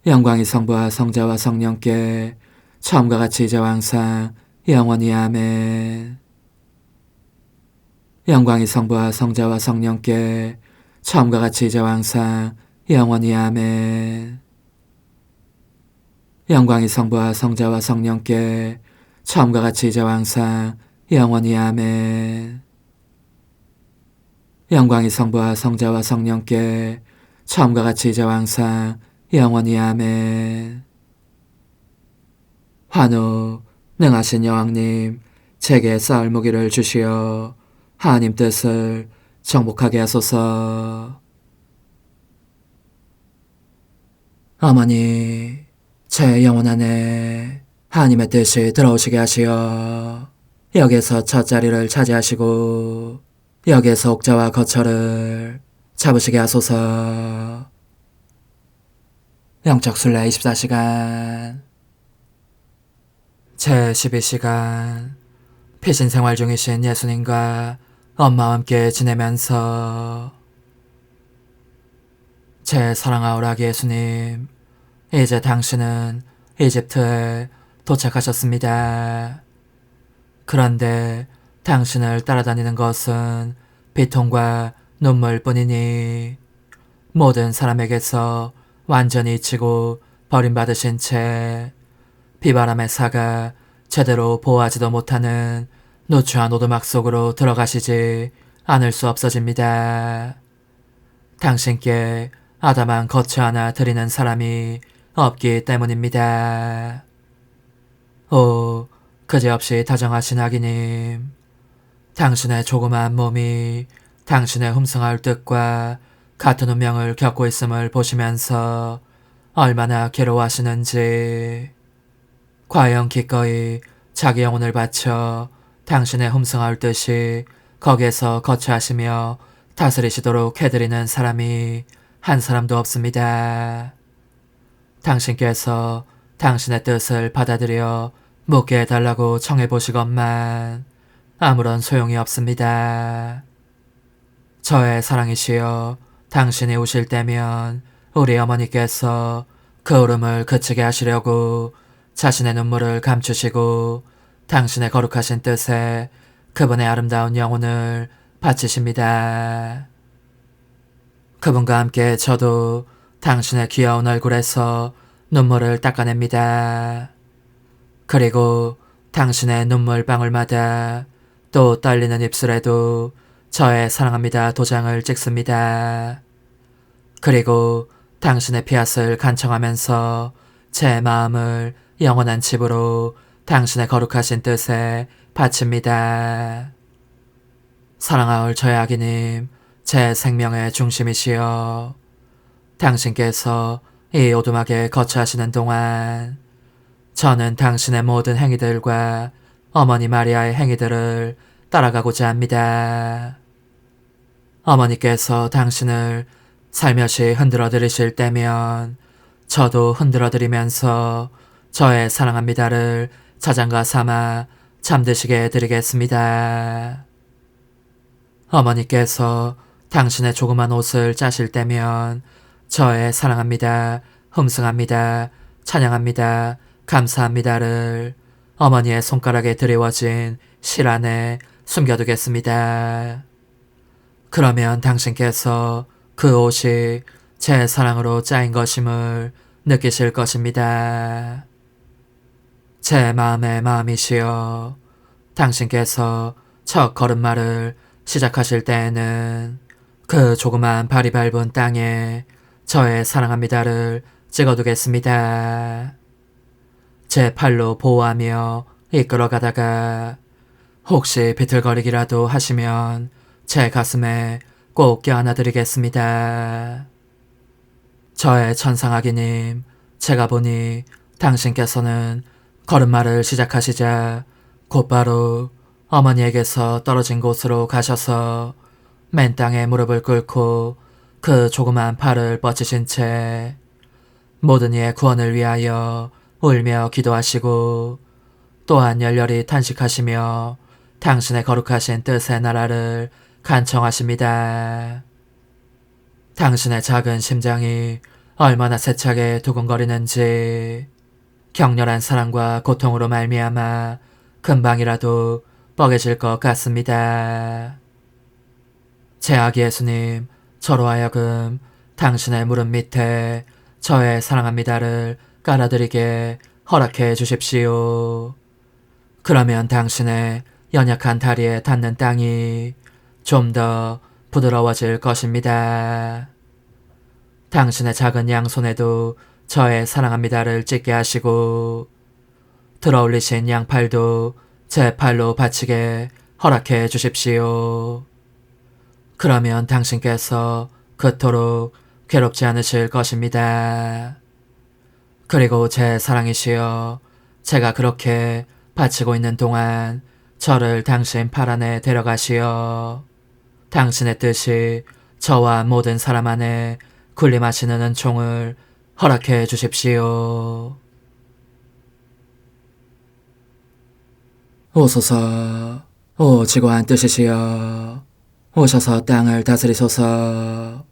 영광이 성부와 성자와 성령께 처음과 같이 이제와 항상 영원히 아멘. 영광이 성부와 성자와 성령께 처음과 같이 이제와 항상 영원히 아멘. 영광이 성부와 성자와 성령께 처음과 같이 이제와 항상 영원히 아멘. 영광이 성부와 성자와 성령께 처음과 같이 이제와 항상 영원히 아멘. 환호 능하신 여왕님, 제게 쌓을 무기를 주시어 하나님 뜻을 정복하게 하소서. 어머니, 제 영혼 안에 하나님의 뜻이 들어오시게 하시어 여기에서 첫 자리를 차지하시고 여기에서 옥자와 거처를 잡으시게 하소서. 영적 순례 24시간 제12시간 피신 생활 중이신 예수님과 엄마와 함께 지내면서 제 사랑하오라 예수님, 이제 당신은 이집트에 도착하셨습니다. 그런데 당신을 따라다니는 것은 비통과 눈물뿐이니 모든 사람에게서 완전히 잊히고 버림받으신 채 비바람의 사가 제대로 보호하지도 못하는 누추한 오두막 속으로 들어가시지 않을 수 없어집니다. 당신께 아담한 거처 하나 드리는 사람이 없기 때문입니다. 오, 그지없이 다정하신 아기님, 당신의 조그마한 몸이 당신의 흠숭할 뜻과 같은 운명을 겪고 있음을 보시면서 얼마나 괴로워하시는지, 과연 기꺼이 자기 영혼을 바쳐 당신의 흠숭할 뜻이 거기에서 거처하시며 다스리시도록 해드리는 사람이 한 사람도 없습니다. 당신께서 당신의 뜻을 받아들여 묻게 해달라고 청해보시건만 아무런 소용이 없습니다. 저의 사랑이시여, 당신이 우실 때면 우리 어머니께서 그 울음을 그치게 하시려고 자신의 눈물을 감추시고 당신의 거룩하신 뜻에 그분의 아름다운 영혼을 바치십니다. 그분과 함께 저도 당신의 귀여운 얼굴에서 눈물을 닦아냅니다. 그리고 당신의 눈물 방울마다 또 떨리는 입술에도 저의 사랑합니다 도장을 찍습니다. 그리고 당신의 피앗을 간청하면서 제 마음을 영원한 집으로 당신의 거룩하신 뜻에 바칩니다. 사랑하올 저의 아기님, 제 생명의 중심이시여, 당신께서 이 오두막에 거처하시는 동안 저는 당신의 모든 행위들과 어머니 마리아의 행위들을 따라가고자 합니다. 어머니께서 당신을 살며시 흔들어 드리실 때면 저도 흔들어 드리면서 저의 사랑합니다를 자장가 삼아 잠드시게 해드리겠습니다. 어머니께서 당신의 조그만 옷을 짜실 때면 저의 사랑합니다, 흠숭합니다, 찬양합니다, 감사합니다를 어머니의 손가락에 드리워진 실 안에 숨겨두겠습니다. 그러면 당신께서 그 옷이 제 사랑으로 짜인 것임을 느끼실 것입니다. 제 마음의 마음이시여, 당신께서 첫 걸음마를 시작하실 때에는 그 조그만 발이 밟은 땅에 저의 사랑합니다를 찍어두겠습니다. 제 팔로 보호하며 이끌어가다가 혹시 비틀거리기라도 하시면 제 가슴에 꼭 껴안아드리겠습니다. 저의 천상아기님, 제가 보니 당신께서는 걸음마를 시작하시자 곧바로 어머니에게서 떨어진 곳으로 가셔서 맨 땅에 무릎을 꿇고 그 조그만 팔을 뻗치신 채 모든 이의 구원을 위하여 울며 기도하시고 또한 열렬히 탄식하시며 당신의 거룩하신 뜻의 나라를 간청하십니다. 당신의 작은 심장이 얼마나 세차게 두근거리는지 격렬한 사랑과 고통으로 말미암아 금방이라도 뻐개질 것 같습니다. 제 아기 예수님, 저로 하여금 당신의 무릎 밑에 저의 사랑합니다를 깔아드리게 허락해 주십시오. 그러면 당신의 연약한 다리에 닿는 땅이 좀 더 부드러워질 것입니다. 당신의 작은 양손에도 저의 사랑합니다를 찢게 하시고 들어올리신 양팔도 제 팔로 받치게 허락해 주십시오. 그러면 당신께서 그토록 괴롭지 않으실 것입니다. 그리고 제 사랑이시여, 제가 그렇게 바치고 있는 동안 저를 당신 팔 안에 데려가시어 당신의 뜻이 저와 모든 사람 안에 군림하시는 은총을 허락해 주십시오. 오소서, 오 지고한 뜻이시여, 오셔서 땅을 다스리소서.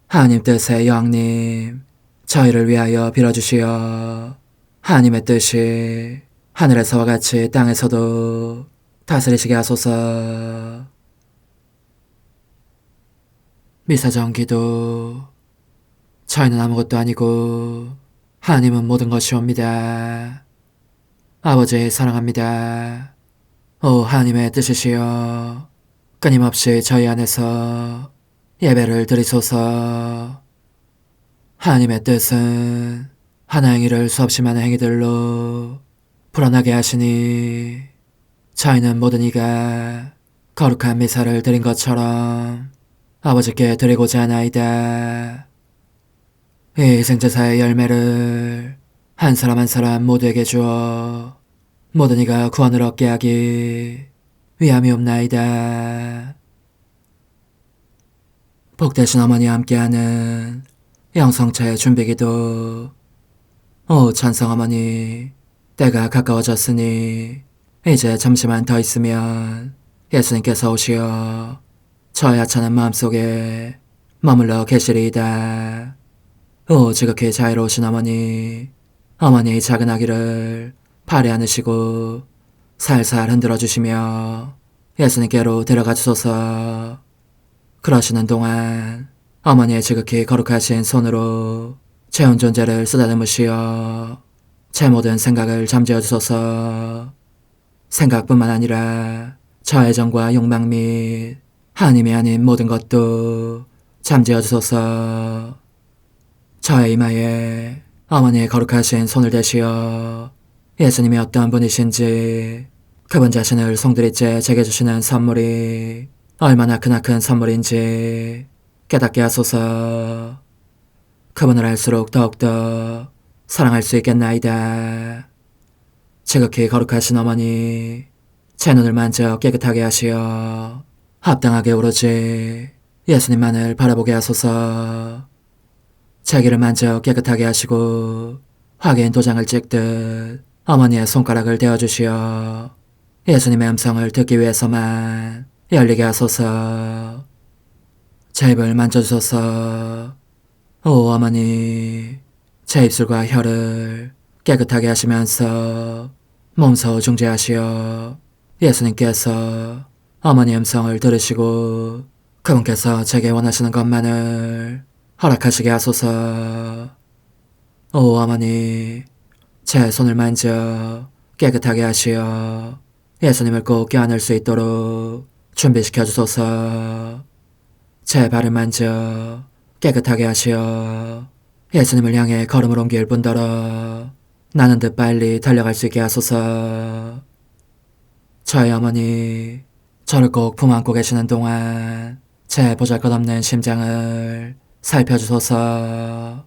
하나님 뜻의 여왕님, 저희를 위하여 빌어주시어 하나님의 뜻이 하늘에서와 같이 땅에서도 다스리시게 하소서. 미사정 기도. 저희는 아무것도 아니고 하나님은 모든 것이옵니다. 아버지 사랑합니다. 오 하나님의 뜻이시여, 끊임없이 저희 안에서 예배를 드리소서. 하나님의 뜻은 하나 행위를 수없이 많은 행위들로 불어나게 하시니 저희는 모든 이가 거룩한 미사를 드린 것처럼 아버지께 드리고자 하나이다. 이 희생제사의 열매를 한 사람 한 사람 모두에게 주어 모든 이가 구원을 얻게 하기 위함이옵나이다. 복되신 어머니와 함께하는 영성차의 준비기도. 오 찬성 어머니, 때가 가까워졌으니 이제 잠시만 더 있으면 예수님께서 오시어 저의 하찮은 마음속에 머물러 계시리이다. 오 지극히 자유로우신 어머니, 어머니의 작은 아기를 팔에 안으시고 살살 흔들어 주시며 예수님께로 데려가 주소서. 그러시는 동안 어머니의 지극히 거룩하신 손으로 제 온 존재를 쓰다듬으시어 제 모든 생각을 잠재워 주소서. 생각뿐만 아니라 저의 정과 욕망 및 하나님이 아닌 모든 것도 잠재워 주소서. 저의 이마에 어머니의 거룩하신 손을 대시어 예수님이 어떤 분이신지, 그분 자신을 송두리째 제게 주시는 선물이 얼마나 크나큰 선물인지 깨닫게 하소서. 그분을 알수록 더욱더 사랑할 수 있겠나이다. 지극히 거룩하신 어머니, 제 눈을 만져 깨끗하게 하시어 합당하게 오로지 예수님만을 바라보게 하소서. 제 귀를 만져 깨끗하게 하시고 확인 도장을 찍듯 어머니의 손가락을 대어주시어 예수님의 음성을 듣기 위해서만 열리게 하소서. 제 입을 만져주소서. 오 어머니, 제 입술과 혀를 깨끗하게 하시면서 몸소 중재하시어 예수님께서 어머니 음성을 들으시고 그분께서 제게 원하시는 것만을 허락하시게 하소서. 오 어머니, 제 손을 만져 깨끗하게 하시어 예수님을 꼭 껴안을 수 있도록 준비시켜 주소서. 제 발을 만져 깨끗하게 하시어 예수님을 향해 걸음을 옮길 뿐더러 나는 듯 빨리 달려갈 수 있게 하소서. 저의 어머니, 저를 꼭 품 안고 계시는 동안 제 보잘것없는 심장을 살펴주소서.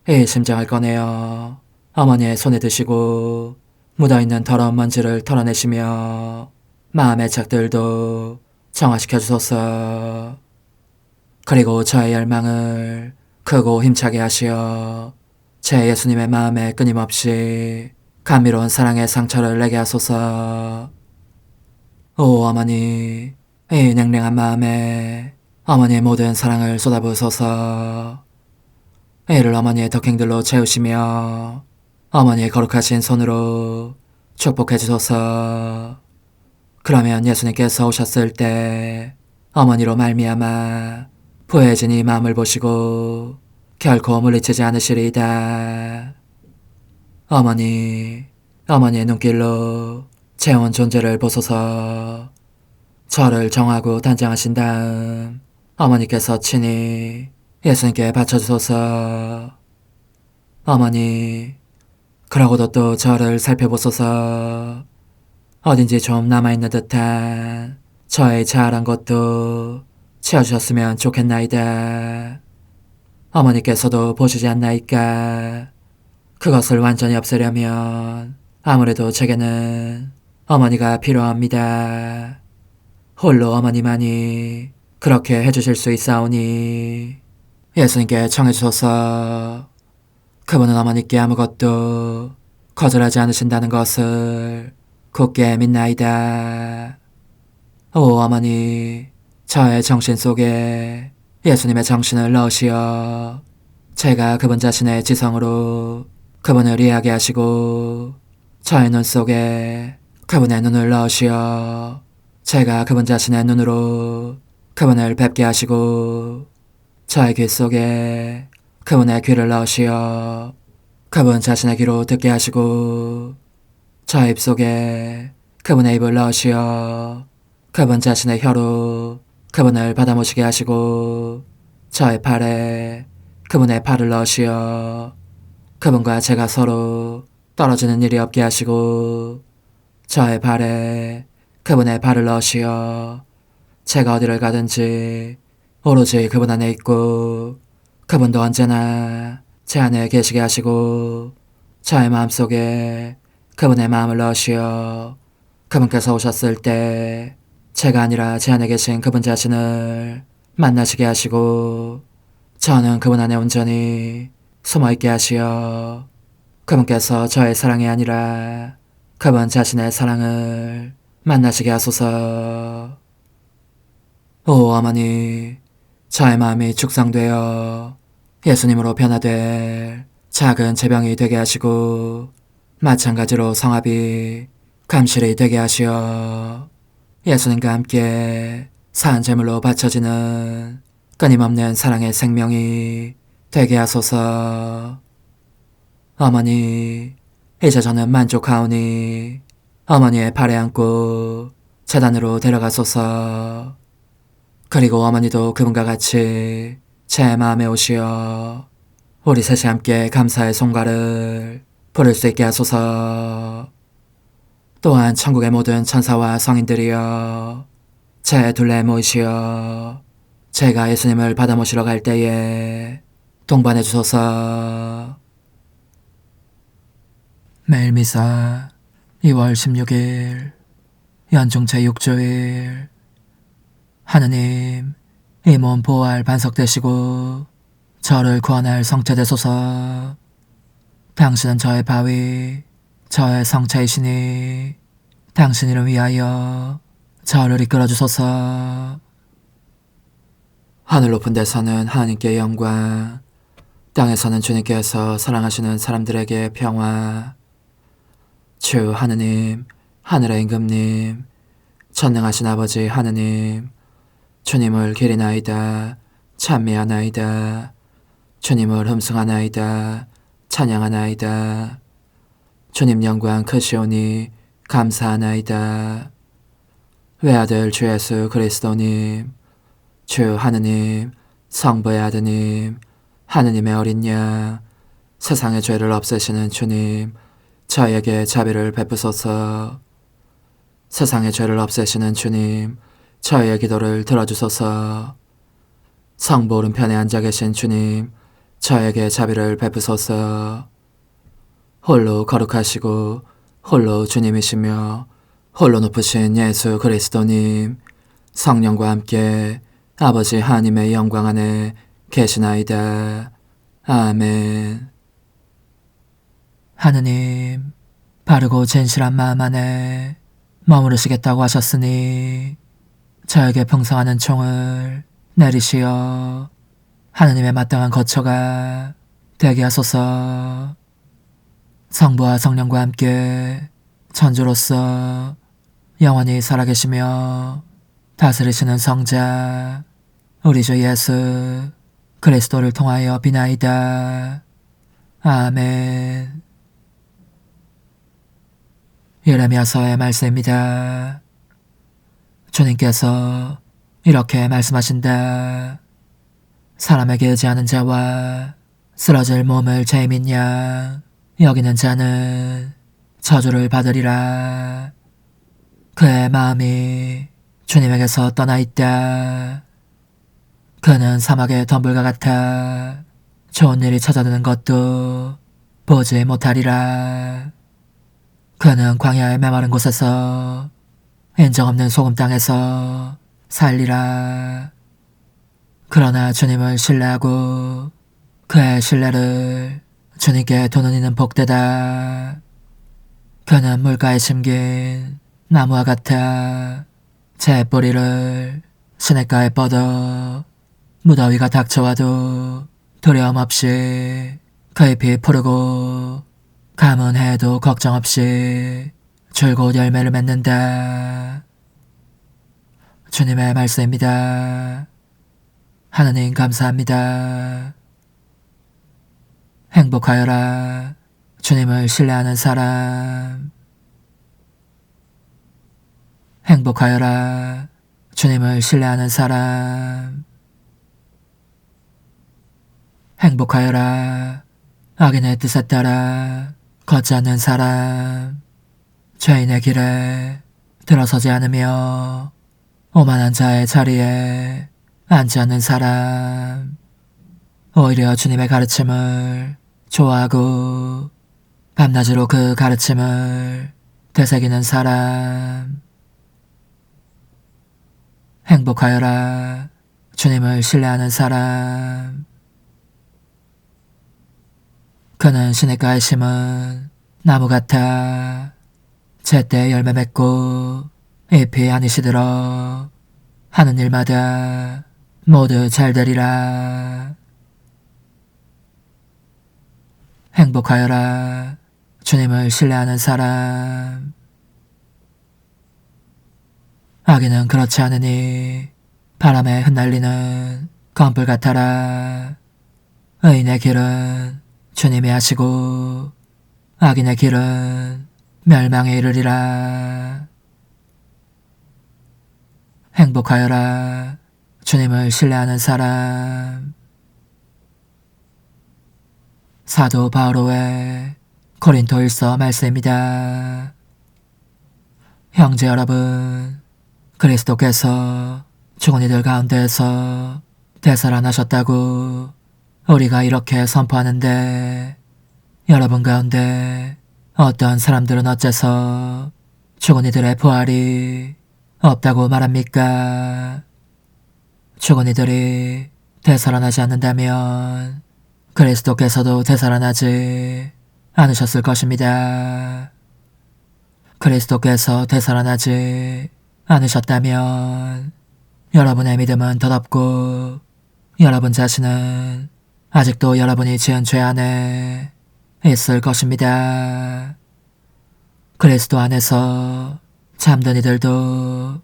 이 심장을 꺼내어 어머니의 손에 드시고 묻어있는 더러운 먼지를 털어내시며 마음의 착들도 정화시켜 주소서. 그리고 저의 열망을 크고 힘차게 하시어 제 예수님의 마음에 끊임없이 감미로운 사랑의 상처를 내게 하소서. 오 어머니, 이 냉랭한 마음에 어머니의 모든 사랑을 쏟아부으소서. 이를 어머니의 덕행들로 채우시며 어머니의 거룩하신 손으로 축복해 주소서. 그러면 예수님께서 오셨을 때 어머니로 말미암아 부해진 이 마음을 보시고 결코 물리치지 않으시리이다. 어머니, 어머니의 눈길로 제 온 존재를 보소서. 저를 정하고 단장하신 다음 어머니께서 친히 예수님께 바쳐주소서. 어머니, 그러고도 또 저를 살펴보소서. 어딘지 좀 남아있는 듯한 저의 자아란 것도 채워주셨으면 좋겠나이다. 어머니께서도 보시지 않나이까? 그것을 완전히 없애려면 아무래도 제게는 어머니가 필요합니다. 홀로 어머니만이 그렇게 해주실 수 있사오니 예수님께 청해주소서. 그분은 어머니께 아무것도 거절하지 않으신다는 것을 굳게 믿나이다. 오 어머니, 저의 정신 속에 예수님의 정신을 넣으시어 제가 그분 자신의 지성으로 그분을 이해하게 하시고 저의 눈 속에 그분의 눈을 넣으시어 제가 그분 자신의 눈으로 그분을 뵙게 하시고 저의 귀 속에 그분의 귀를 넣으시어 그분 자신의 귀로 듣게 하시고 저의 입 속에 그분의 입을 넣으시어 그분 자신의 혀로 그분을 받아모시게 하시고 저의 팔에 그분의 팔을 넣으시어 그분과 제가 서로 떨어지는 일이 없게 하시고 저의 발에 그분의 발을 넣으시어 제가 어디를 가든지 오로지 그분 안에 있고 그분도 언제나 제 안에 계시게 하시고 저의 마음속에 그분의 마음을 넣으시어 그분께서 오셨을 때 제가 아니라 제 안에 계신 그분 자신을 만나시게 하시고 저는 그분 안에 온전히 숨어있게 하시어 그분께서 저의 사랑이 아니라 그분 자신의 사랑을 만나시게 하소서. 오 어머니, 저의 마음이 축성되어 예수님으로 변화될 작은 제병이 되게 하시고 마찬가지로 성합이 감실이 되게 하시어 예수님과 함께 산 제물로 바쳐지는 끊임없는 사랑의 생명이 되게 하소서. 어머니, 이제 저는 만족하오니 어머니의 발에 안고 제단으로 데려가소서. 그리고 어머니도 그분과 같이 제 마음에 오시어 우리 셋이 함께 감사의 송가를 부를 수 있게 하소서. 또한 천국의 모든 천사와 성인들이여 제 둘레에 모이시어 제가 예수님을 받아 모시러 갈 때에 동반해 주소서. 매일 미사 2월 16일 연중 제6주일. 하느님, 이 몸 보호할 반석 되시고 저를 구원할 성체 되소서. 당신은 저의 바위, 저의 성체이시니 당신 이름 위하여 저를 이끌어 주소서. 하늘 높은 데서는 하나님께 영광, 땅에서는 주님께서 사랑하시는 사람들에게 평화. 주 하느님, 하늘의 임금님, 전능하신 아버지 하느님, 주님을 기리나이다, 찬미하나이다, 주님을 흠숭하나이다, 찬양하나이다. 주님 영광 크시오니 감사하나이다. 외아들 주 예수 그리스도님, 주 하느님, 성부의 아드님, 하느님의 어린 양, 세상의 죄를 없애시는 주님, 저에게 자비를 베푸소서. 세상의 죄를 없애시는 주님, 저의 기도를 들어주소서. 성부 오른편에 앉아 계신 주님, 저에게 자비를 베푸소서. 홀로 거룩하시고 홀로 주님이시며 홀로 높으신 예수 그리스도님, 성령과 함께 아버지 하나님의 영광 안에 계시나이다. 아멘. 하느님, 바르고 진실한 마음 안에 머무르시겠다고 하셨으니 저에게 풍성하는 총을 내리시어 하느님의 마땅한 거처가 되게 하소서. 성부와 성령과 함께 천주로서 영원히 살아계시며 다스리시는 성자 우리 주 예수 그리스도를 통하여 비나이다. 아멘. 예레미야서의 말씀입니다. 주님께서 이렇게 말씀하신다. 사람에게 의지하는 자와 쓰러질 몸을 재민 양 여기는 자는 저주를 받으리라. 그의 마음이 주님에게서 떠나 있다. 그는 사막의 덤불과 같아 좋은 일이 찾아드는 것도 보지 못하리라. 그는 광야의 메마른 곳에서 인정 없는 소금 땅에서 살리라. 그러나 주님을 신뢰하고 그의 신뢰를 주님께 두는 이는 복되다. 그는 물가에 심긴 나무와 같아 제 뿌리를 시냇가에 뻗어 무더위가 닥쳐와도 두려움 없이 그 잎이 푸르고 가뭄 해도 걱정 없이 줄곧 열매를 맺는다. 주님의 말씀입니다. 하느님 감사합니다. 행복하여라. 주님을 신뢰하는 사람. 행복하여라. 주님을 신뢰하는 사람. 행복하여라. 악인의 뜻에 따라 걷지 않는 사람. 죄인의 길에 들어서지 않으며 오만한 자의 자리에 앉지 않는 사람. 오히려 주님의 가르침을 좋아하고 밤낮으로 그 가르침을 되새기는 사람. 행복하여라. 주님을 신뢰하는 사람. 그는 시냇가에 심은 나무 같아 제때 열매 맺고 잎이 안이 시들어 하는 일마다 모두 잘 되리라. 행복하여라. 주님을 신뢰하는 사람. 악인은 그렇지 않으니 바람에 흩날리는 검불 같아라. 의인의 길은 주님이 하시고 악인의 길은 멸망에 이르리라. 행복하여라. 주님을 신뢰하는 사람. 사도 바오로의 고린토일서 말씀입니다. 형제 여러분, 그리스도께서 죽은 이들 가운데에서 되살아나셨다고 우리가 이렇게 선포하는데 여러분 가운데 어떤 사람들은 어째서 죽은 이들의 부활이 없다고 말합니까? 죽은 이들이 되살아나지 않는다면 그리스도께서도 되살아나지 않으셨을 것입니다. 그리스도께서 되살아나지 않으셨다면 여러분의 믿음은 더럽고 여러분 자신은 아직도 여러분이 지은 죄 안에 있을 것입니다. 그리스도 안에서 잠든 이들도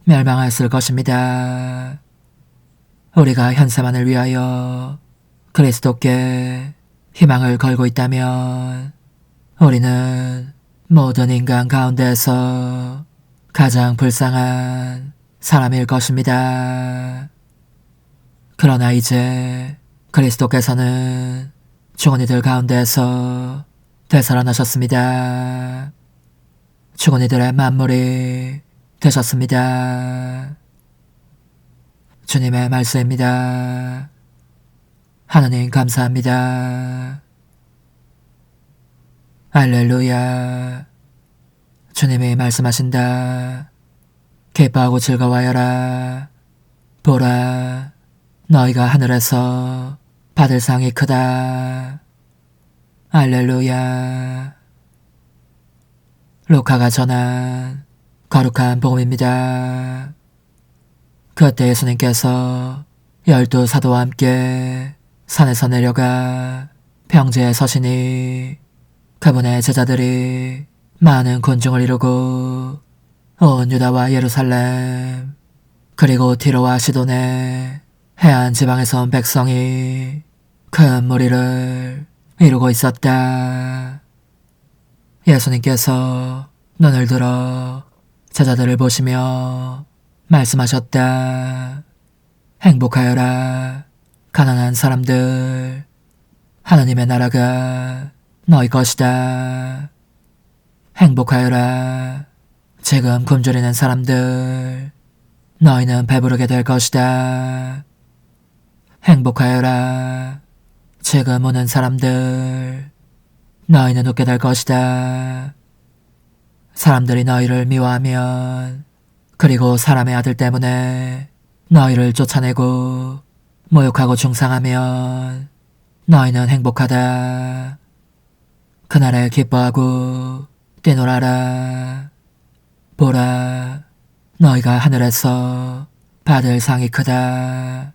멸망했을 것입니다. 우리가 현세만을 위하여 그리스도께 희망을 걸고 있다면 우리는 모든 인간 가운데서 가장 불쌍한 사람일 것입니다. 그러나 이제 그리스도께서는 죽은 이들 가운데서 되살아나셨습니다. 죽은 이들의 만물이 되셨습니다. 주님의 말씀입니다. 하느님 감사합니다. 할렐루야. 주님이 말씀하신다. 기뻐하고 즐거워하여라. 보라, 너희가 하늘에서 받을 상이 크다. 할렐루야. 루카가 전한 거룩한 복음입니다. 그때 예수님께서 12 사도와 함께 산에서 내려가 평지에 서시니 그분의 제자들이 많은 군중을 이루고 온 유다와 예루살렘 그리고 티로와 시돈의 해안 지방에서 온 백성이 큰 무리를 이루고 있었다. 예수님께서 눈을 들어 제자들을 보시며 말씀하셨다. 행복하여라, 가난한 사람들. 하나님의 나라가 너희 것이다. 행복하여라, 지금 굶주리는 사람들. 너희는 배부르게 될 것이다. 행복하여라, 지금 우는 사람들. 너희는 웃게 될 것이다. 사람들이 너희를 미워하면, 그리고 사람의 아들 때문에 너희를 쫓아내고 모욕하고 중상하면 너희는 행복하다. 그날에 기뻐하고 뛰놀아라. 보라, 너희가 하늘에서 받을 상이 크다.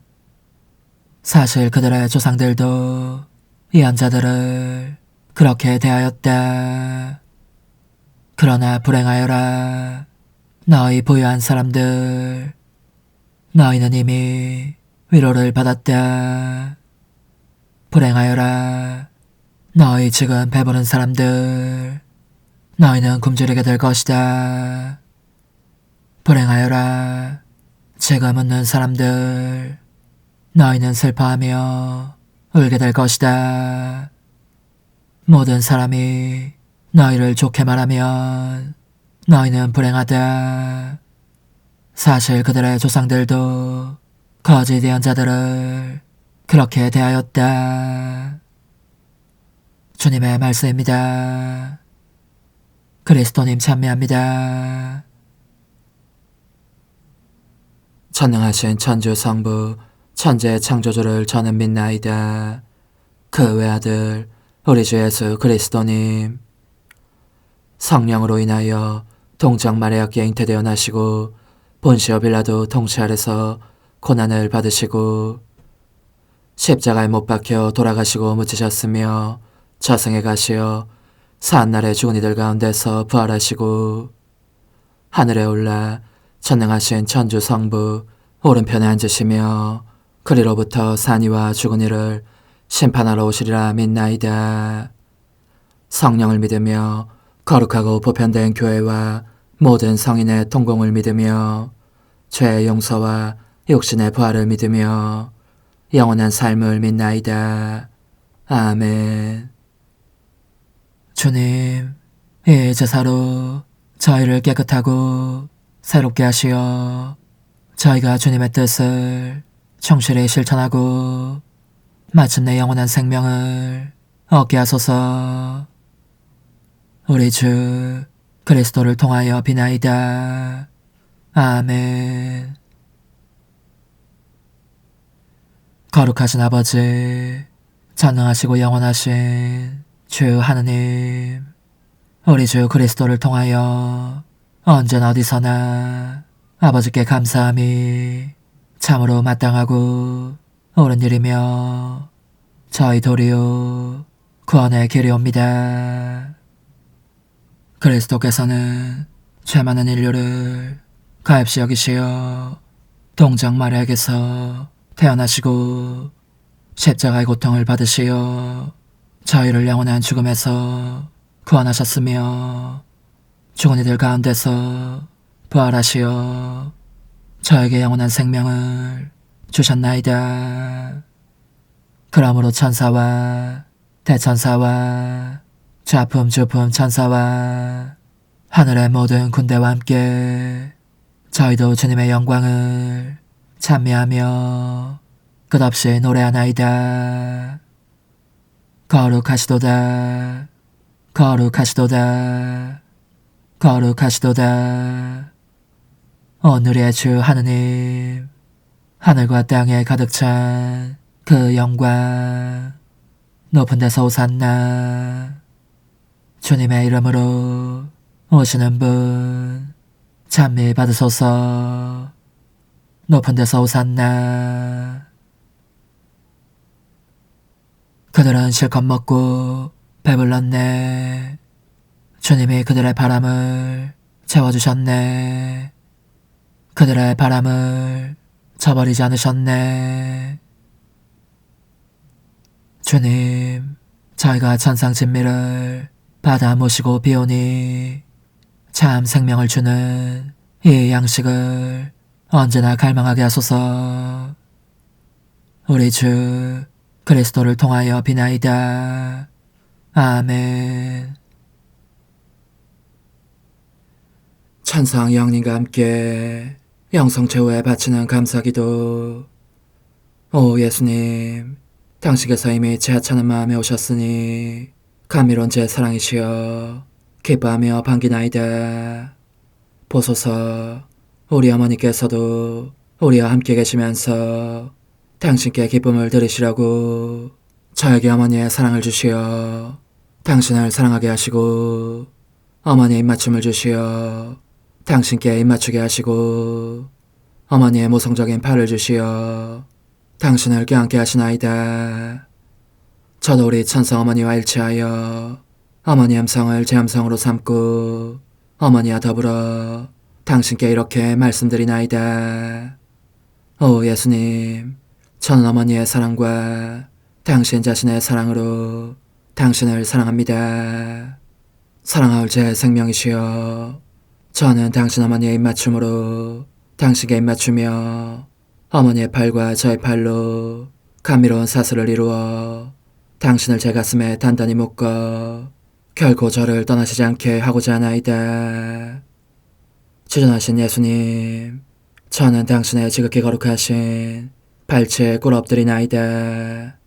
사실 그들의 조상들도 예언자들을 그렇게 대하였다. 그러나 불행하여라, 너희 부유한 사람들. 너희는 이미 위로를 받았다. 불행하여라, 너희 지금 배부른 사람들. 너희는 굶주리게 될 것이다. 불행하여라, 지금 웃는 사람들. 너희는 슬퍼하며 울게 될 것이다. 모든 사람이 너희를 좋게 말하면 너희는 불행하다. 사실 그들의 조상들도 거짓 예언자들을 그렇게 대하였다. 주님의 말씀입니다. 그리스도님 찬미합니다. 전능하신 천주 성부 천재 창조주를 저는 믿나이다. 그 외아들 우리 주 예수 그리스도님, 성령으로 인하여 동정 마리아께 잉태되어 나시고 본시오 빌라도 통치 아래서 고난을 받으시고 십자가에 못 박혀 돌아가시고 묻히셨으며 저승에 가시어 사한날에 죽은 이들 가운데서 부활하시고 하늘에 올라 전능하신 천주 성부 오른편에 앉으시며 그리로부터 산이와 죽은 이를 심판하러 오시리라 믿나이다. 성령을 믿으며 거룩하고 보편된 교회와 모든 성인의 통공을 믿으며 죄의 용서와 육신의 부활을 믿으며 영원한 삶을 믿나이다. 아멘. 주님, 이 제사로 저희를 깨끗하고 새롭게 하시어 저희가 주님의 뜻을 충실히 실천하고 마침내 영원한 생명을 얻게 하소서. 우리 주 그리스도를 통하여 비나이다. 아멘. 거룩하신 아버지, 전능하시고 영원하신 주 하느님, 우리 주 그리스도를 통하여 언제나 어디서나 아버지께 감사함이 참으로 마땅하고 옳은 일이며 저희 도리요 구원의 길이옵니다. 그리스도께서는 죄 많은 인류를 가엾이 여기시어 동정 마리아에게서 태어나시고 십자가의 고통을 받으시어 저희를 영원한 죽음에서 구원하셨으며 죽은 이들 가운데서 부활하시어 저에게 영원한 생명을 주셨나이다. 그러므로 천사와 대천사와 좌품 주품 천사와 하늘의 모든 군대와 함께 저희도 주님의 영광을 찬미하며 끝없이 노래하나이다. 거룩하시도다, 거룩하시도다, 거룩하시도다. 오늘의 주 하느님, 하늘과 땅에 가득 찬 그 영광, 높은 데서 오산나. 주님의 이름으로 오시는 분 찬미 받으소서. 높은 데서 오산나. 그들은 실컷 먹고 배불렀네. 주님이 그들의 바람을 채워주셨네. 그들의 바람을 저버리지 않으셨네. 주님, 저희가 천상 진미를 받아 모시고 비오니 참 생명을 주는 이 양식을 언제나 갈망하게 하소서. 우리 주 그리스도를 통하여 비나이다. 아멘. 천상 영님과 함께 영성 최후에 바치는 감사기도. 오 예수님, 당신께서 이미 제 하찮은 마음에 오셨으니 감미로운 제 사랑이시여 기뻐하며 반기나이다. 보소서, 우리 어머니께서도 우리와 함께 계시면서 당신께 기쁨을 들으시라고 저에게 어머니의 사랑을 주시어 당신을 사랑하게 하시고, 어머니의 입맞춤을 주시어 당신께 입맞추게 하시고, 어머니의 모성적인 팔을 주시어 당신을 껴안게 하시나이다. 저도 우리 천성 어머니와 일치하여 어머니 음성을 제 음성으로 삼고 어머니와 더불어 당신께 이렇게 말씀드리나이다. 오 예수님, 저는 어머니의 사랑과 당신 자신의 사랑으로 당신을 사랑합니다. 사랑하올 제 생명이시여, 저는 당신 어머니의 입맞춤으로 당신께 입맞추며 어머니의 팔과 저의 팔로 감미로운 사슬을 이루어 당신을 제 가슴에 단단히 묶어 결코 저를 떠나시지 않게 하고자 하나이다. 주전하신 예수님, 저는 당신의 지극히 거룩하신 발치에 꿇어 엎드리나이다.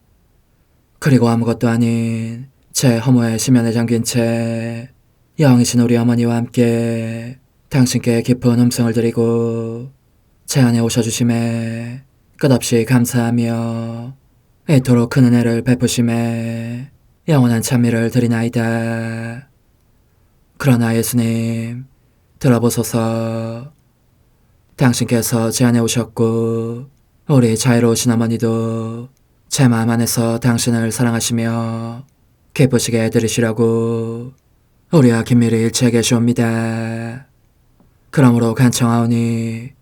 그리고 아무것도 아닌 제 허무의 심연에 잠긴 채 영이신 우리 어머니와 함께 당신께 깊은 음성을 드리고 제 안에 오셔주심에 끝없이 감사하며 이토록 큰 은혜를 베푸심에 영원한 찬미를 드리나이다. 그러나 예수님, 들어보소서. 당신께서 제 안에 오셨고 우리 자유로우신 어머니도 제 마음 안에서 당신을 사랑하시며 기쁘시게 해드리시라고 우리와 긴밀히 일치해 계시옵니다. 그러므로 간청하오니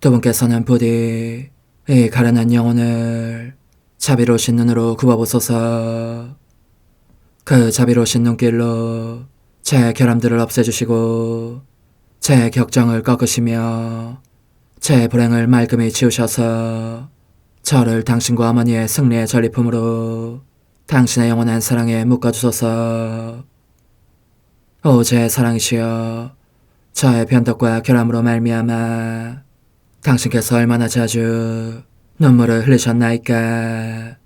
두 분께서는 부디 이 가련한 영혼을 자비로우신 눈으로 굽어보소서. 그 자비로우신 눈길로 제 결함들을 없애주시고 제 격정을 꺾으시며 제 불행을 말끔히 지우셔서 저를 당신과 어머니의 승리의 전리품으로 당신의 영원한 사랑에 묶어주소서. 오 제 사랑이시여, 저의 변덕과 결함으로 말미암아 당신께서 얼마나 자주 눈물을 흘리셨나이까.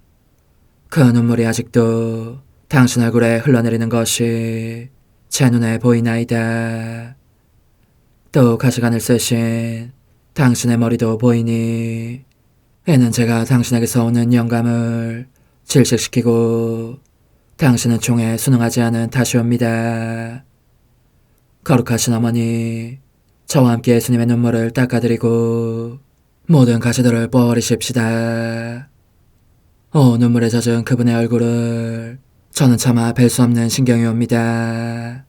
그 눈물이 아직도 당신 얼굴에 흘러내리는 것이 제 눈에 보이나이다. 또 가시관을 쓰신 당신의 머리도 보이니 이는 제가 당신에게서 오는 영감을 질식시키고 당신은 총에 순응하지 않은 탓이옵니다. 거룩하신 어머니, 저와 함께 예수님의 눈물을 닦아드리고 모든 가시들을 뽑아버리십시다. 오 눈물에 젖은 그분의 얼굴을 저는 차마 뵐 수 없는 신경이 옵니다.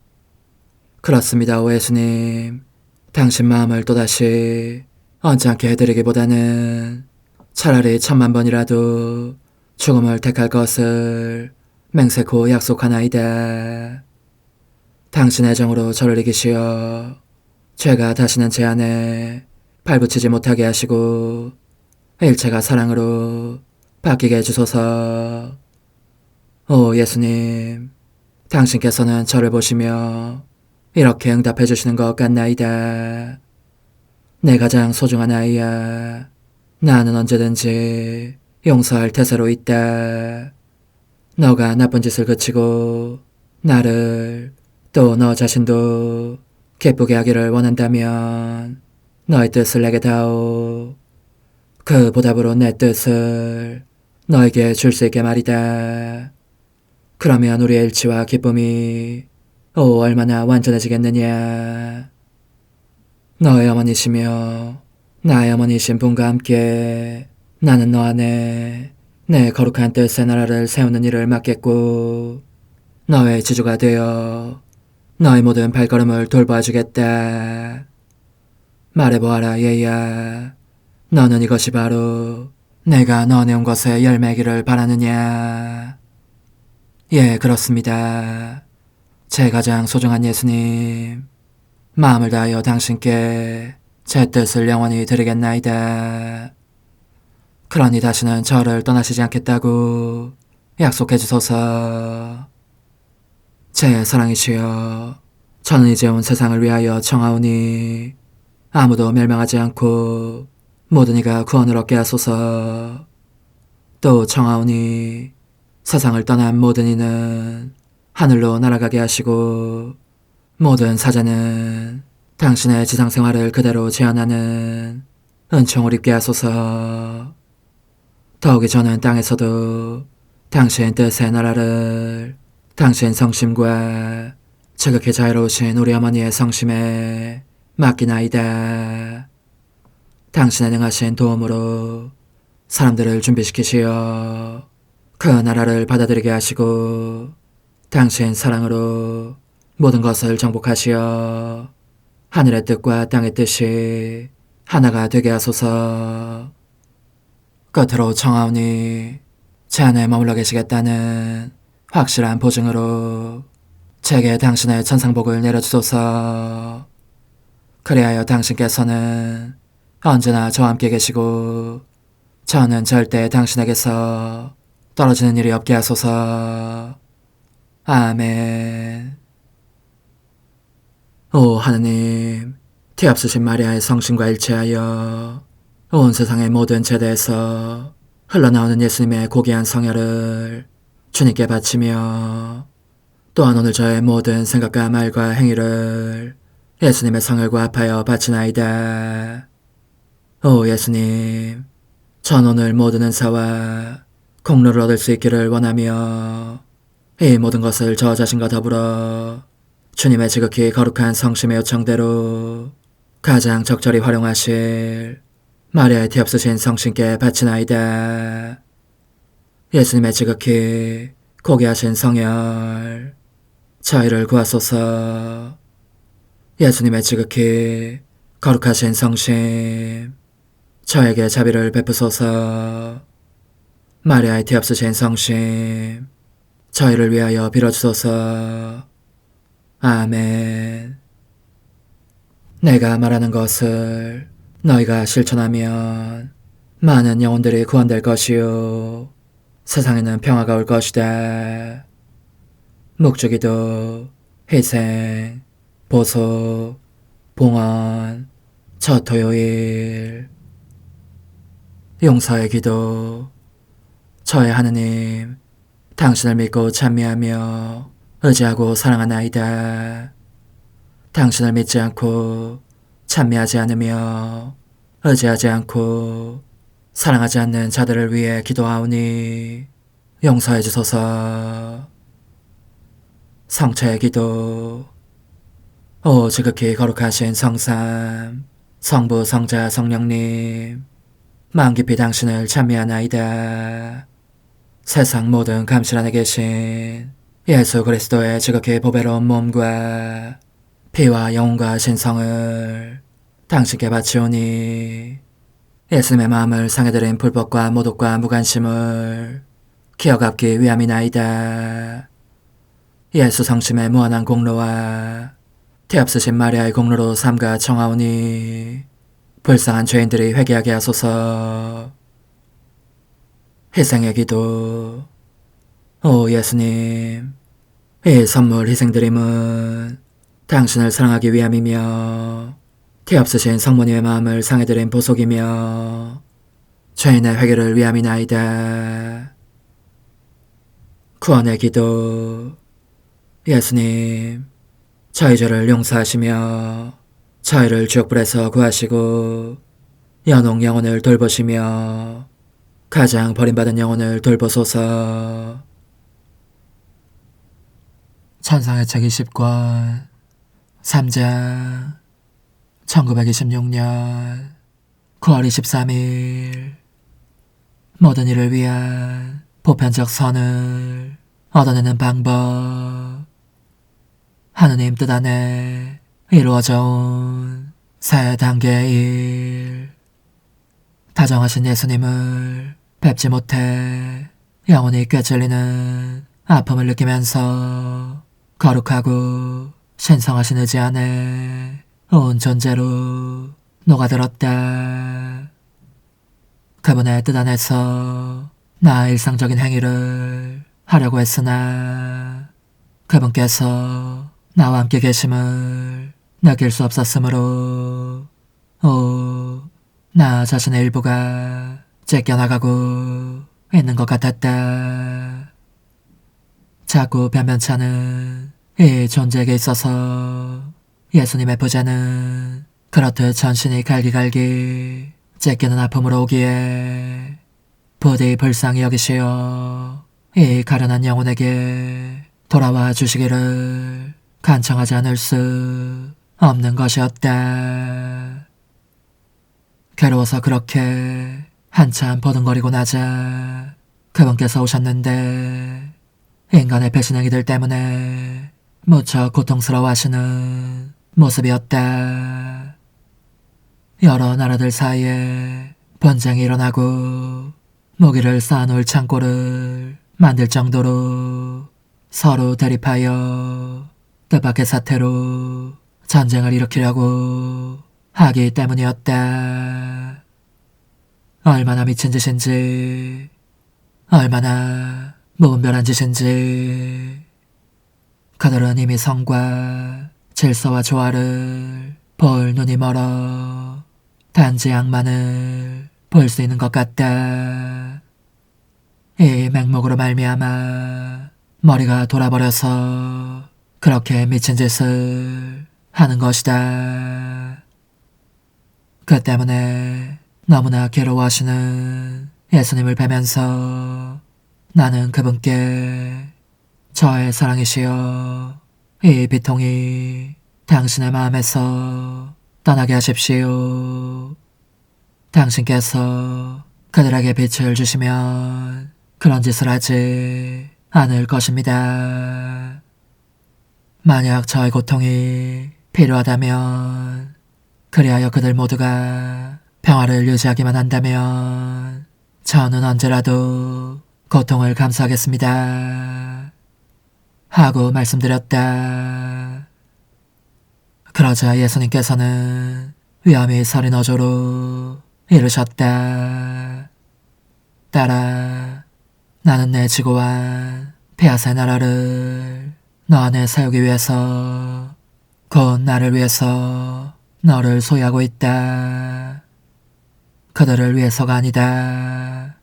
그렇습니다. 오 예수님, 당신 마음을 또다시 언짢게 해드리기보다는 차라리 1000,000번이라도 죽음을 택할 것을 맹세코 약속하나이다. 당신의 정으로 저를 이기시어 죄가 다시는 제 안에 발붙이지 못하게 하시고 일체가 사랑으로 바뀌게 해주소서. 오 예수님, 당신께서는 저를 보시며 이렇게 응답해 주시는 것 같나이다. 내 가장 소중한 아이야, 나는 언제든지 용서할 태세로 있다. 너가 나쁜 짓을 그치고 나를 또 너 자신도 기쁘게 하기를 원한다면 너의 뜻을 내게 다오. 그 보답으로 내 뜻을 너에게 줄 수 있게 말이다. 그러면 우리의 일치와 기쁨이 얼마나 완전해지겠느냐. 너의 어머니시며 나의 어머니신 분과 함께 나는 너 안에 내 거룩한 뜻의 나라를 세우는 일을 맡겠고 너의 지주가 되어 너의 모든 발걸음을 돌봐주겠다. 말해보아라 얘야. 너는 이것이 바로 내가 너네 온 것에 열매기를 바라느냐? 예, 그렇습니다. 제 가장 소중한 예수님, 마음을 다하여 당신께 제 뜻을 영원히 드리겠나이다. 그러니 다시는 저를 떠나시지 않겠다고 약속해 주소서. 제 사랑이시여, 저는 이제 온 세상을 위하여 청하오니 아무도 멸망하지 않고 모든 이가 구원을 얻게 하소서. 또 청하오니 세상을 떠난 모든 이는 하늘로 날아가게 하시고 모든 사자는 당신의 지상생활을 그대로 재현하는 은총을 입게 하소서. 더욱이 저는 땅에서도 당신 뜻의 나라를 당신 성심과 지극히 자유로우신 우리 어머니의 성심에 맡기나이다. 당신의 능하신 도움으로 사람들을 준비시키시어 그 나라를 받아들이게 하시고 당신 사랑으로 모든 것을 정복하시어 하늘의 뜻과 땅의 뜻이 하나가 되게 하소서. 끝으로 청하오니 제 안에 머물러 계시겠다는 확실한 보증으로 제게 당신의 천상복을 내려주소서. 그리하여 당신께서는 언제나 저와 함께 계시고 저는 절대 당신에게서 떨어지는 일이 없게 하소서. 아멘. 오 하느님, 티없으신 마리아의 성심과 일치하여 온 세상의 모든 제대에서 흘러나오는 예수님의 고귀한 성혈을 주님께 바치며 또한 오늘 저의 모든 생각과 말과 행위를 예수님의 성혈과 합하여 바치나이다. 오 예수님, 전 오늘 모든 은사와 공로를 얻을 수 있기를 원하며 이 모든 것을 저 자신과 더불어 주님의 지극히 거룩한 성심의 요청대로 가장 적절히 활용하실 마리아의 티없으신 성신께 바치나이다. 예수님의 지극히 고귀하신 성혈, 저희를 구하소서. 예수님의 지극히 거룩하신 성심, 저에게 자비를 베푸소서. 마리아의 티없으신 성심, 저희를 위하여 빌어주소서. 아멘. 내가 말하는 것을 너희가 실천하면 많은 영혼들이 구원될 것이요 세상에는 평화가 올 것이다. 묵주기도, 희생, 보속, 봉헌, 첫 토요일. 용서의 기도. 저의 하느님, 당신을 믿고 찬미하며 의지하고 사랑하나이다. 당신을 믿지 않고 찬미하지 않으며 의지하지 않고 사랑하지 않는 자들을 위해 기도하오니 용서해 주소서. 성체의 기도. 오 지극히 거룩하신 성삼, 성부, 성자, 성령님, 마음 깊이 당신을 찬미하나이다. 세상 모든 감실 안에 계신 예수 그리스도의 지극히 보배로운 몸과 피와 영혼과 신성을 당신께 바치오니 예수님의 마음을 상해드린 불법과 모독과 무관심을 기어갚기 위함이나이다. 예수 성심의 무한한 공로와 티없으신 마리아의 공로로 삼가 청하오니 불쌍한 죄인들이 회개하게 하소서. 희생의 기도. 오 예수님, 이 선물 희생드림은 당신을 사랑하기 위함이며 티없으신 성모님의 마음을 상해드린 보속이며 죄인의 회개를 위함이나이다. 구원의 기도. 예수님, 저희 죄를 용서하시며 저희를 지옥불에서 구하시고 연옥 영혼을 돌보시며 가장 버림받은 영혼을 돌보소서. 천상의 책 20권 3장 1926년 9월 23일 모든 일을 위한 보편적 선을 얻어내는 방법. 하느님 뜻 안에 이루어져 온 새 단계의 일. 다정하신 예수님을 뵙지 못해 영혼이 꿰찔리는 아픔을 느끼면서 거룩하고 신성하신 의지 안에 온 존재로 녹아들었다. 그분의 뜻 안에서 나 일상적인 행위를 하려고 했으나 그분께서 나와 함께 계심을 느낄 수 없었으므로 나 자신의 일부가 찢겨나가고 있는 것 같았다. 자꾸 변변찮은 이 존재에게 있어서 예수님의 부재는 그렇듯 전신이 갈기갈기 찢기는 아픔으로 오기에 부디 불쌍히 여기시어 이 가련한 영혼에게 돌아와 주시기를 간청하지 않을 수 없는 것이었다. 괴로워서 그렇게 한참 버둥거리고 나자 그분께서 오셨는데 인간의 배신행위들 때문에 무척 고통스러워하시는 모습이었다. 여러 나라들 사이에 분쟁이 일어나고 무기를 쌓아놓을 창고를 만들 정도로 서로 대립하여 뜻밖의 사태로 전쟁을 일으키려고 하기 때문이었다. 얼마나 미친 짓인지, 얼마나 무분별한 짓인지. 그들은 이미 성과 질서와 조화를 볼 눈이 멀어 단지 악만을 볼 수 있는 것 같다. 이 맹목으로 말미암아 머리가 돌아버려서 그렇게 미친 짓을 하는 것이다. 그 때문에 너무나 괴로워하시는 예수님을 뵈면서 나는 그분께 저의 사랑이시여 이 비통이 당신의 마음에서 떠나게 하십시오. 당신께서 그들에게 빛을 주시면 그런 짓을 하지 않을 것입니다. 만약 저의 고통이 필요하다면, 그리하여 그들 모두가 평화를 유지하기만 한다면 저는 언제라도 고통을 감수하겠습니다. 하고 말씀드렸다. 그러자 예수님께서는 위엄이 서린 어조로 이르셨다. 딸아, 나는 내 지고와 폐하세 나라를 너 안에 세우기 위해서 곧 나를 위해서 너를 소유하고 있다. 그들을 위해서가 아니다.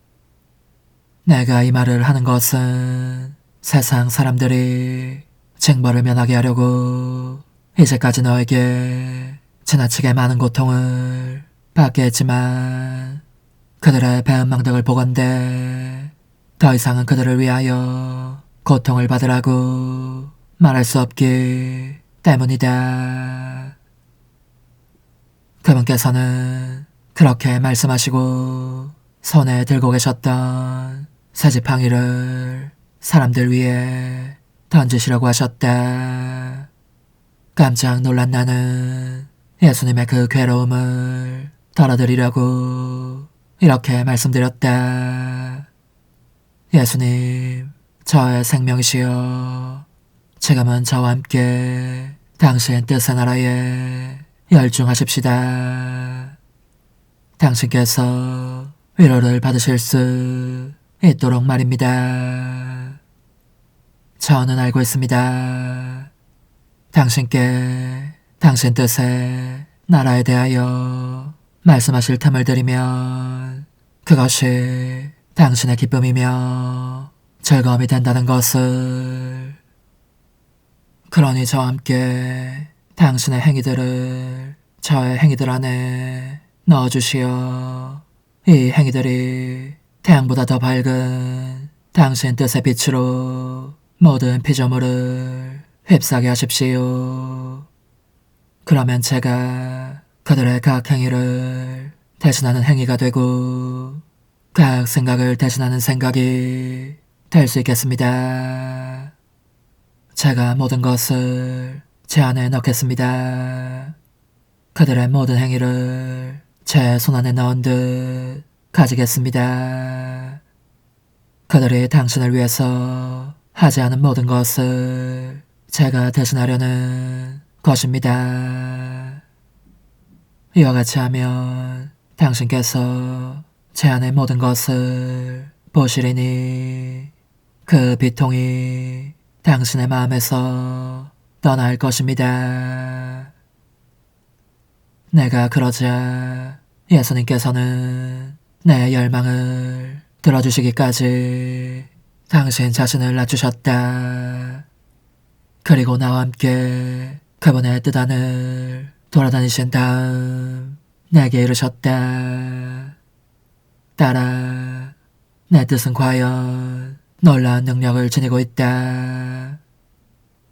내가 이 말을 하는 것은 세상 사람들이 징벌을 면하게 하려고 이제까지 너에게 지나치게 많은 고통을 받게 했지만 그들의 배은망덕을 보건대 더 이상은 그들을 위하여 고통을 받으라고 말할 수 없기 때문이다. 그분께서는 그렇게 말씀하시고 손에 들고 계셨던 새지팡이를 사람들 위에 던지시려고 하셨다. 깜짝 놀란 나는 예수님의 그 괴로움을 덜어드리려고 이렇게 말씀드렸다. 예수님, 저의 생명이시여, 지금은 저와 함께 당신 뜻의 나라에 열중하십시다. 당신께서 위로를 받으실 수 있도록 말입니다. 저는 알고 있습니다. 당신께 당신 뜻의 나라에 대하여 말씀하실 틈을 드리면 그것이 당신의 기쁨이며 즐거움이 된다는 것을. 그러니 저와 함께 당신의 행위들을 저의 행위들 안에 넣어주시어 이 행위들이 태양보다 더 밝은 당신 뜻의 빛으로 모든 피조물을 휩싸게 하십시오. 그러면 제가 그들의 각 행위를 대신하는 행위가 되고 각 생각을 대신하는 생각이 될 수 있겠습니다. 제가 모든 것을 제 안에 넣겠습니다. 그들의 모든 행위를 제 손안에 넣은 듯 가지겠습니다. 그들이 당신을 위해서 하지 않은 모든 것을 제가 대신하려는 것입니다. 이와 같이 하면 당신께서 제 안의 모든 것을 보시리니 그 비통이 당신의 마음에서 떠날 것입니다. 내가 그러자 예수님께서는 내 열망을 들어주시기까지 당신 자신을 낮추셨다. 그리고 나와 함께 그분의 뜻 안을 돌아다니신 다음 내게 이르셨다. 딸아, 내 뜻은 과연 놀라운 능력을 지니고 있다.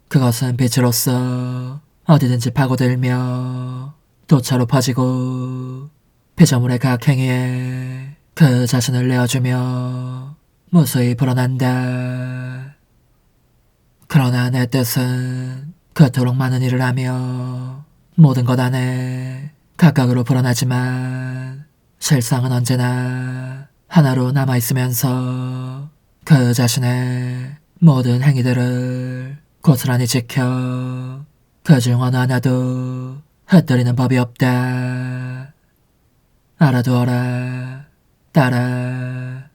그것은 빛으로서 어디든지 파고들며 도처로 퍼지고 피조물의 각 행위에 그 자신을 내어주며 무수히 불어난다. 그러나 내 뜻은 그토록 많은 일을 하며 모든 것 안에 각각으로 불어나지만 실상은 언제나 하나로 남아있으면서 그 자신의 모든 행위들을 고스란히 지켜 그중 어느 하나도 흩뜨리는 법이 없다. 알아두어라, 딸아.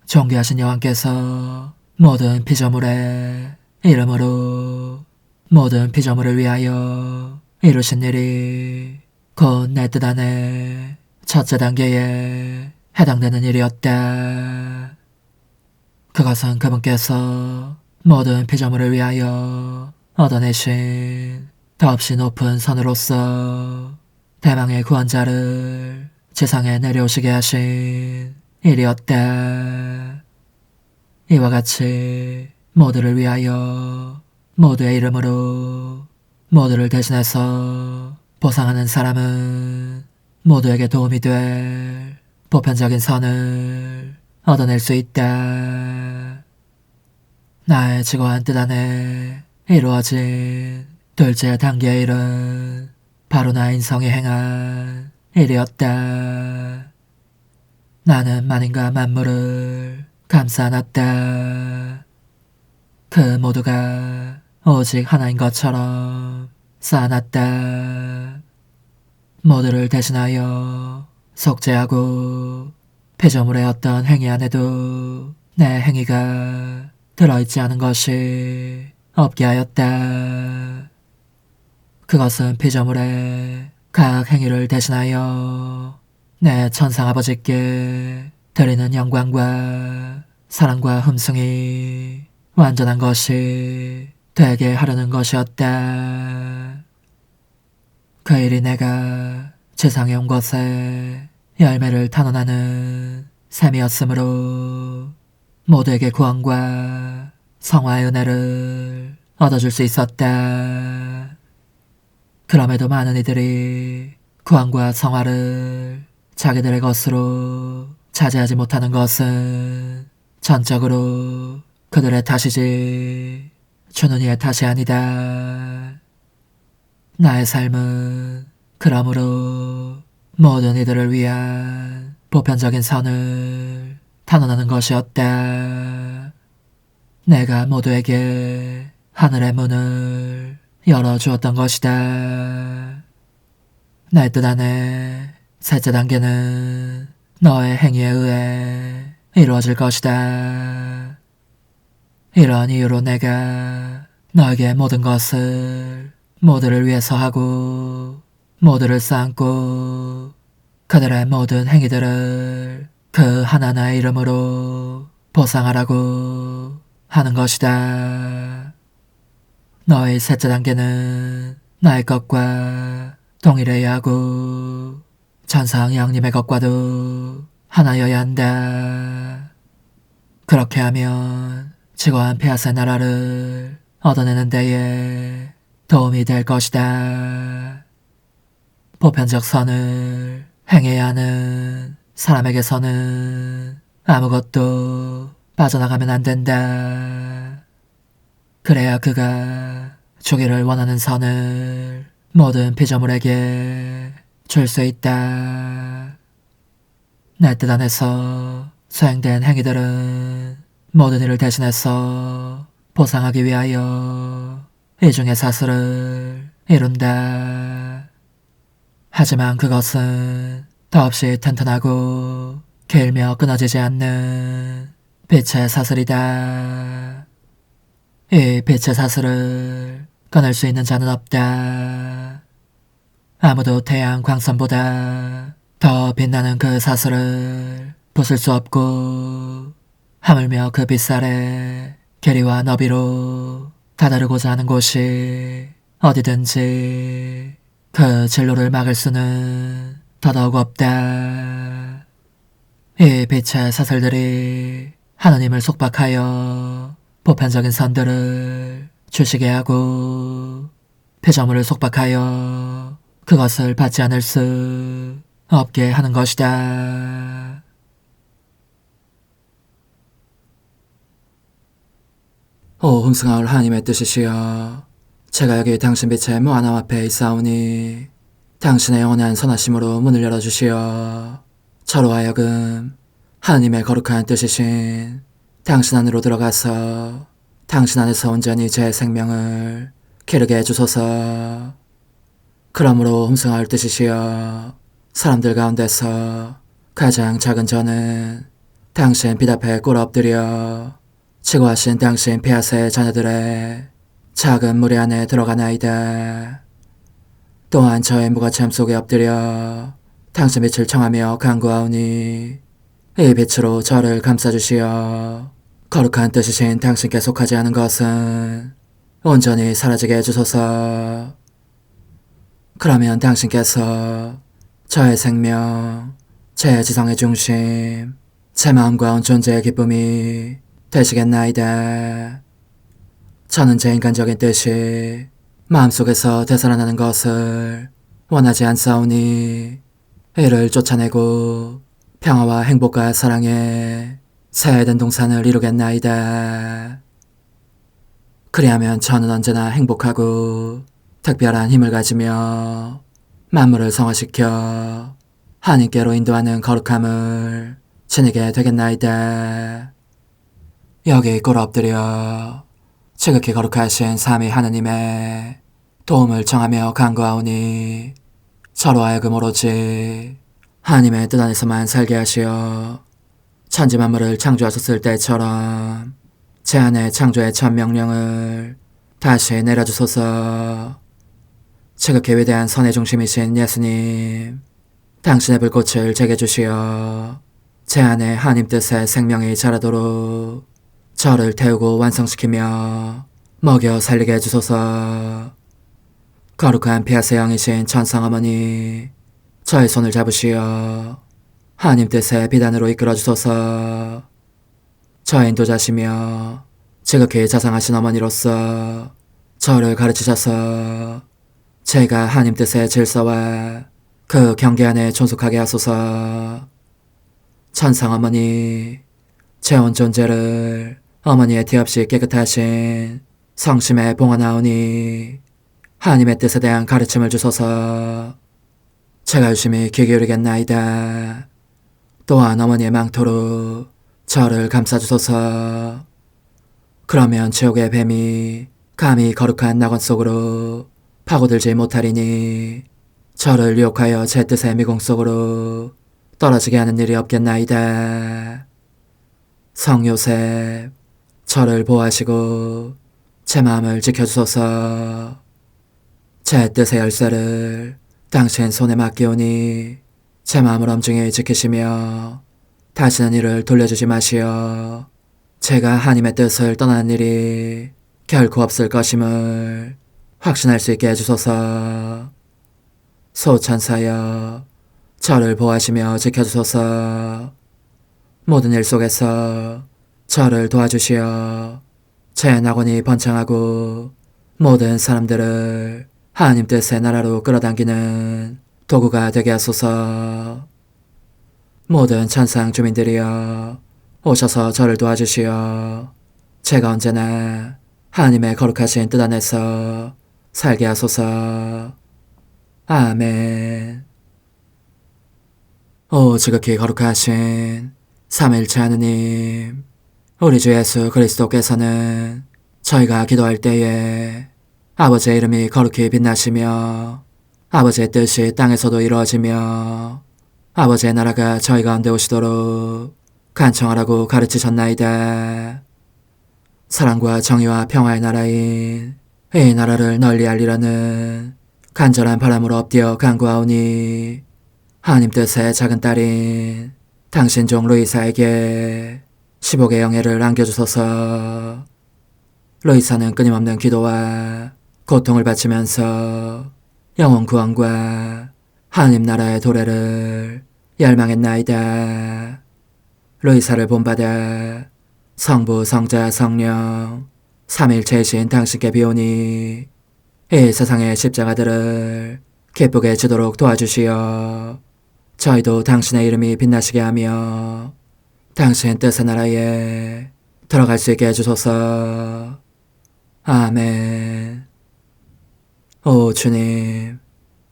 존귀하신 여왕께서 모든 피조물의 이름으로 모든 피조물을 위하여 이루신 일이 곧 내 뜻 안에 첫째 단계에 해당되는 일이었다. 그것은 그분께서 모든 피조물을 위하여 얻어내신 더없이 높은 선으로서 대망의 구원자를 지상에 내려오시게 하신 일이었다. 이와 같이 모두를 위하여 모두의 이름으로 모두를 대신해서 보상하는 사람은 모두에게 도움이 될 보편적인 선을 얻어낼 수 있다. 나의 지고한 뜻 안에 이루어진 둘째 단계의 일은 바로 나 인성이 행한 일이었다. 나는 만인과 만물을 감싸 안았다. 그 모두가 오직 하나인 것처럼 쌓아놨다. 모두를 대신하여 속죄하고 피조물의 어떤 행위 안에도 내 행위가 들어있지 않은 것이 없게 하였다. 그것은 피조물의 각 행위를 대신하여 내 천상아버지께 드리는 영광과 사랑과 흠숭이 완전한 것이 되게 하려는 것이었다. 그 일이 내가 세상에 온 것에 열매를 탄원하는 셈이었으므로 모두에게 구원과 성화의 은혜를 얻어줄 수 있었다. 그럼에도 많은 이들이 구원과 성화를 자기들의 것으로 차지하지 못하는 것은 전적으로 그들의 탓이지 주는 이의 탓이 아니다. 나의 삶은 그러므로 모든 이들을 위한 보편적인 선을 탄원하는 것이었다. 내가 모두에게 하늘의 문을 열어주었던 것이다. 내 뜻 안에 셋째 단계는 너의 행위에 의해 이루어질 것이다. 이런 이유로 내가 너에게 모든 것을 모두를 위해서 하고 모두를 쌓고 그들의 모든 행위들을 그 하나하나의 이름으로 보상하라고 하는 것이다. 너의 셋째 단계는 나의 것과 동일해야 하고 천상 양님의 것과도 하나여야 한다. 그렇게 하면 지고한 폐하세 나라를 얻어내는 데에 도움이 될 것이다. 보편적 선을 행해야 하는 사람에게서는 아무것도 빠져나가면 안 된다. 그래야 그가 주기를 원하는 선을 모든 피조물에게 줄 수 있다. 내 뜻 안에서 수행된 행위들은 모든 일을 대신해서 보상하기 위하여 이 중의 사슬을 이룬다. 하지만 그것은 더없이 튼튼하고 길며 끊어지지 않는 빛의 사슬이다. 이 빛의 사슬을 끊을 수 있는 자는 없다. 아무도 태양 광선보다 더 빛나는 그 사슬을 부술 수 없고, 하물며 그 빛살의 길이와 너비로 다다르고자 하는 곳이 어디든지 그 진로를 막을 수는 더더욱 없다. 이 빛의 사슬들이 하느님을 속박하여 보편적인 선들을 주시게 하고, 피조물을 속박하여 그것을 받지 않을 수 없게 하는 것이다. 오 흥승하올 하나님의 뜻이시여, 제가 여기 당신 빛의 무한함 앞에 있사오니 당신의 영원한 선하심으로 문을 열어주시어 저로 하여금 하나님의 거룩한 뜻이신 당신 안으로 들어가서 당신 안에서 온전히 제 생명을 기르게 해주소서. 그러므로 흠승하올 뜻이시여, 사람들 가운데서 가장 작은 저는 당신 빛 앞에 꿇어 엎드려 지고하신 당신 폐하세 자녀들의 작은 무리 안에 들어가나이다. 또한 저의 무거참 속에 엎드려 당신 빛을 청하며 간구하오니 이 빛으로 저를 감싸주시어 거룩한 뜻이신 당신께 속하지 않은 것은 온전히 사라지게 해주소서. 그러면 당신께서 저의 생명, 제 지성의 중심, 제 마음과 온 존재의 기쁨이 되시겠나이다. 저는 제 인간적인 뜻이 마음속에서 되살아나는 것을 원하지 않사오니 이를 쫓아내고 평화와 행복과 사랑의 새해된 동산을 이루겠나이다. 그리하면 저는 언제나 행복하고 특별한 힘을 가지며 만물을 성화시켜 하나님께로 인도하는 거룩함을 지니게 되겠나이다. 여기 꿇어 엎드려 지극히 거룩하신 삼위 하느님의 도움을 청하며 간구하오니 저로 하여금 오로지 하나님의 뜻 안에서만 살게 하시어 천지 만물을 창조하셨을 때처럼 제 안에 창조의 첫 명령을 다시 내려주소서. 지극히 위대한 선의 중심이신 예수님, 당신의 불꽃을 제게 주시어 제 안에 하나님 뜻의 생명이 자라도록 저를 태우고 완성시키며 먹여 살리게 해주소서. 거룩한 피아세 영이신 천상어머니, 저의 손을 잡으시어 하나님 뜻의 비단으로 이끌어주소서. 저의 인도자시며 지극히 자상하신 어머니로서 저를 가르치셔서 제가 하나님 뜻의 질서와 그 경계 안에 존속하게 하소서. 천상어머니, 제 온 존재를 어머니의 티 없이 깨끗하신 성심에 봉헌하오니 하나님의 뜻에 대한 가르침을 주소서. 제가 열심히 귀 기울이겠나이다. 또한 어머니의 망토로 저를 감싸주소서. 그러면 지옥의 뱀이 감히 거룩한 낙원 속으로 파고들지 못하리니 저를 유혹하여 제 뜻의 미궁 속으로 떨어지게 하는 일이 없겠나이다. 성 요셉, 저를 보호하시고 제 마음을 지켜주소서. 제 뜻의 열쇠를 당신 손에 맡기오니 제 마음을 엄중히 지키시며 다시는 이를 돌려주지 마시어 제가 하나님의 뜻을 떠나는 일이 결코 없을 것임을 확신할 수 있게 해주소서. 소천사여, 저를 보호하시며 지켜주소서. 모든 일 속에서 저를 도와주시어 제 낙원이 번창하고 모든 사람들을 하나님 뜻의 나라로 끌어당기는 도구가 되게 하소서. 모든 천상 주민들이여, 오셔서 저를 도와주시어 제가 언제나 하나님의 거룩하신 뜻 안에서 살게 하소서. 아멘. 오 지극히 거룩하신 삼위일체 하느님, 우리 주 예수 그리스도께서는 저희가 기도할 때에 아버지의 이름이 거룩히 빛나시며 아버지의 뜻이 땅에서도 이루어지며 아버지의 나라가 저희 가운데 오시도록 간청하라고 가르치셨나이다. 사랑과 정의와 평화의 나라인 이 나라를 널리 알리라는 간절한 바람으로 엎드려 간구하오니 하나님 뜻의 작은 딸인 당신 종 루이사에게 10억의 영예를 안겨주소서. 루이사는 끊임없는 기도와 고통을 바치면서 영혼 구원과 하나님 나라의 도래를 열망했나이다. 루이사를 본받아 성부, 성자, 성령 삼위일체이신 당신께 비오니 이 세상의 십자가들을 기쁘게 지도록 도와주시어 저희도 당신의 이름이 빛나시게 하며 당신 뜻의 나라에 들어갈 수 있게 해주소서. 아멘. 오 주님,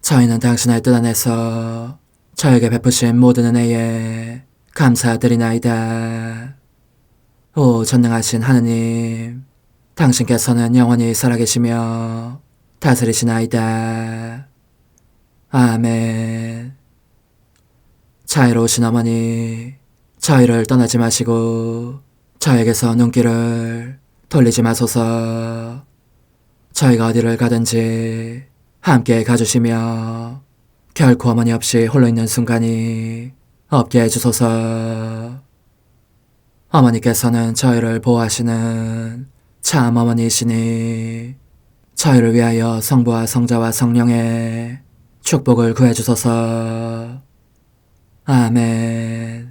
저희는 당신의 뜻 안에서 저에게 베푸신 모든 은혜에 감사드리나이다. 오 전능하신 하느님, 당신께서는 영원히 살아계시며 다스리시나이다. 아멘. 자애로우신 어머니, 저희를 떠나지 마시고 저에게서 눈길을 돌리지 마소서. 저희가 어디를 가든지 함께 가주시며 결코 어머니 없이 홀로 있는 순간이 없게 해주소서. 어머니께서는 저희를 보호하시는 참 어머니이시니 저희를 위하여 성부와 성자와 성령의 축복을 구해주소서. 아멘.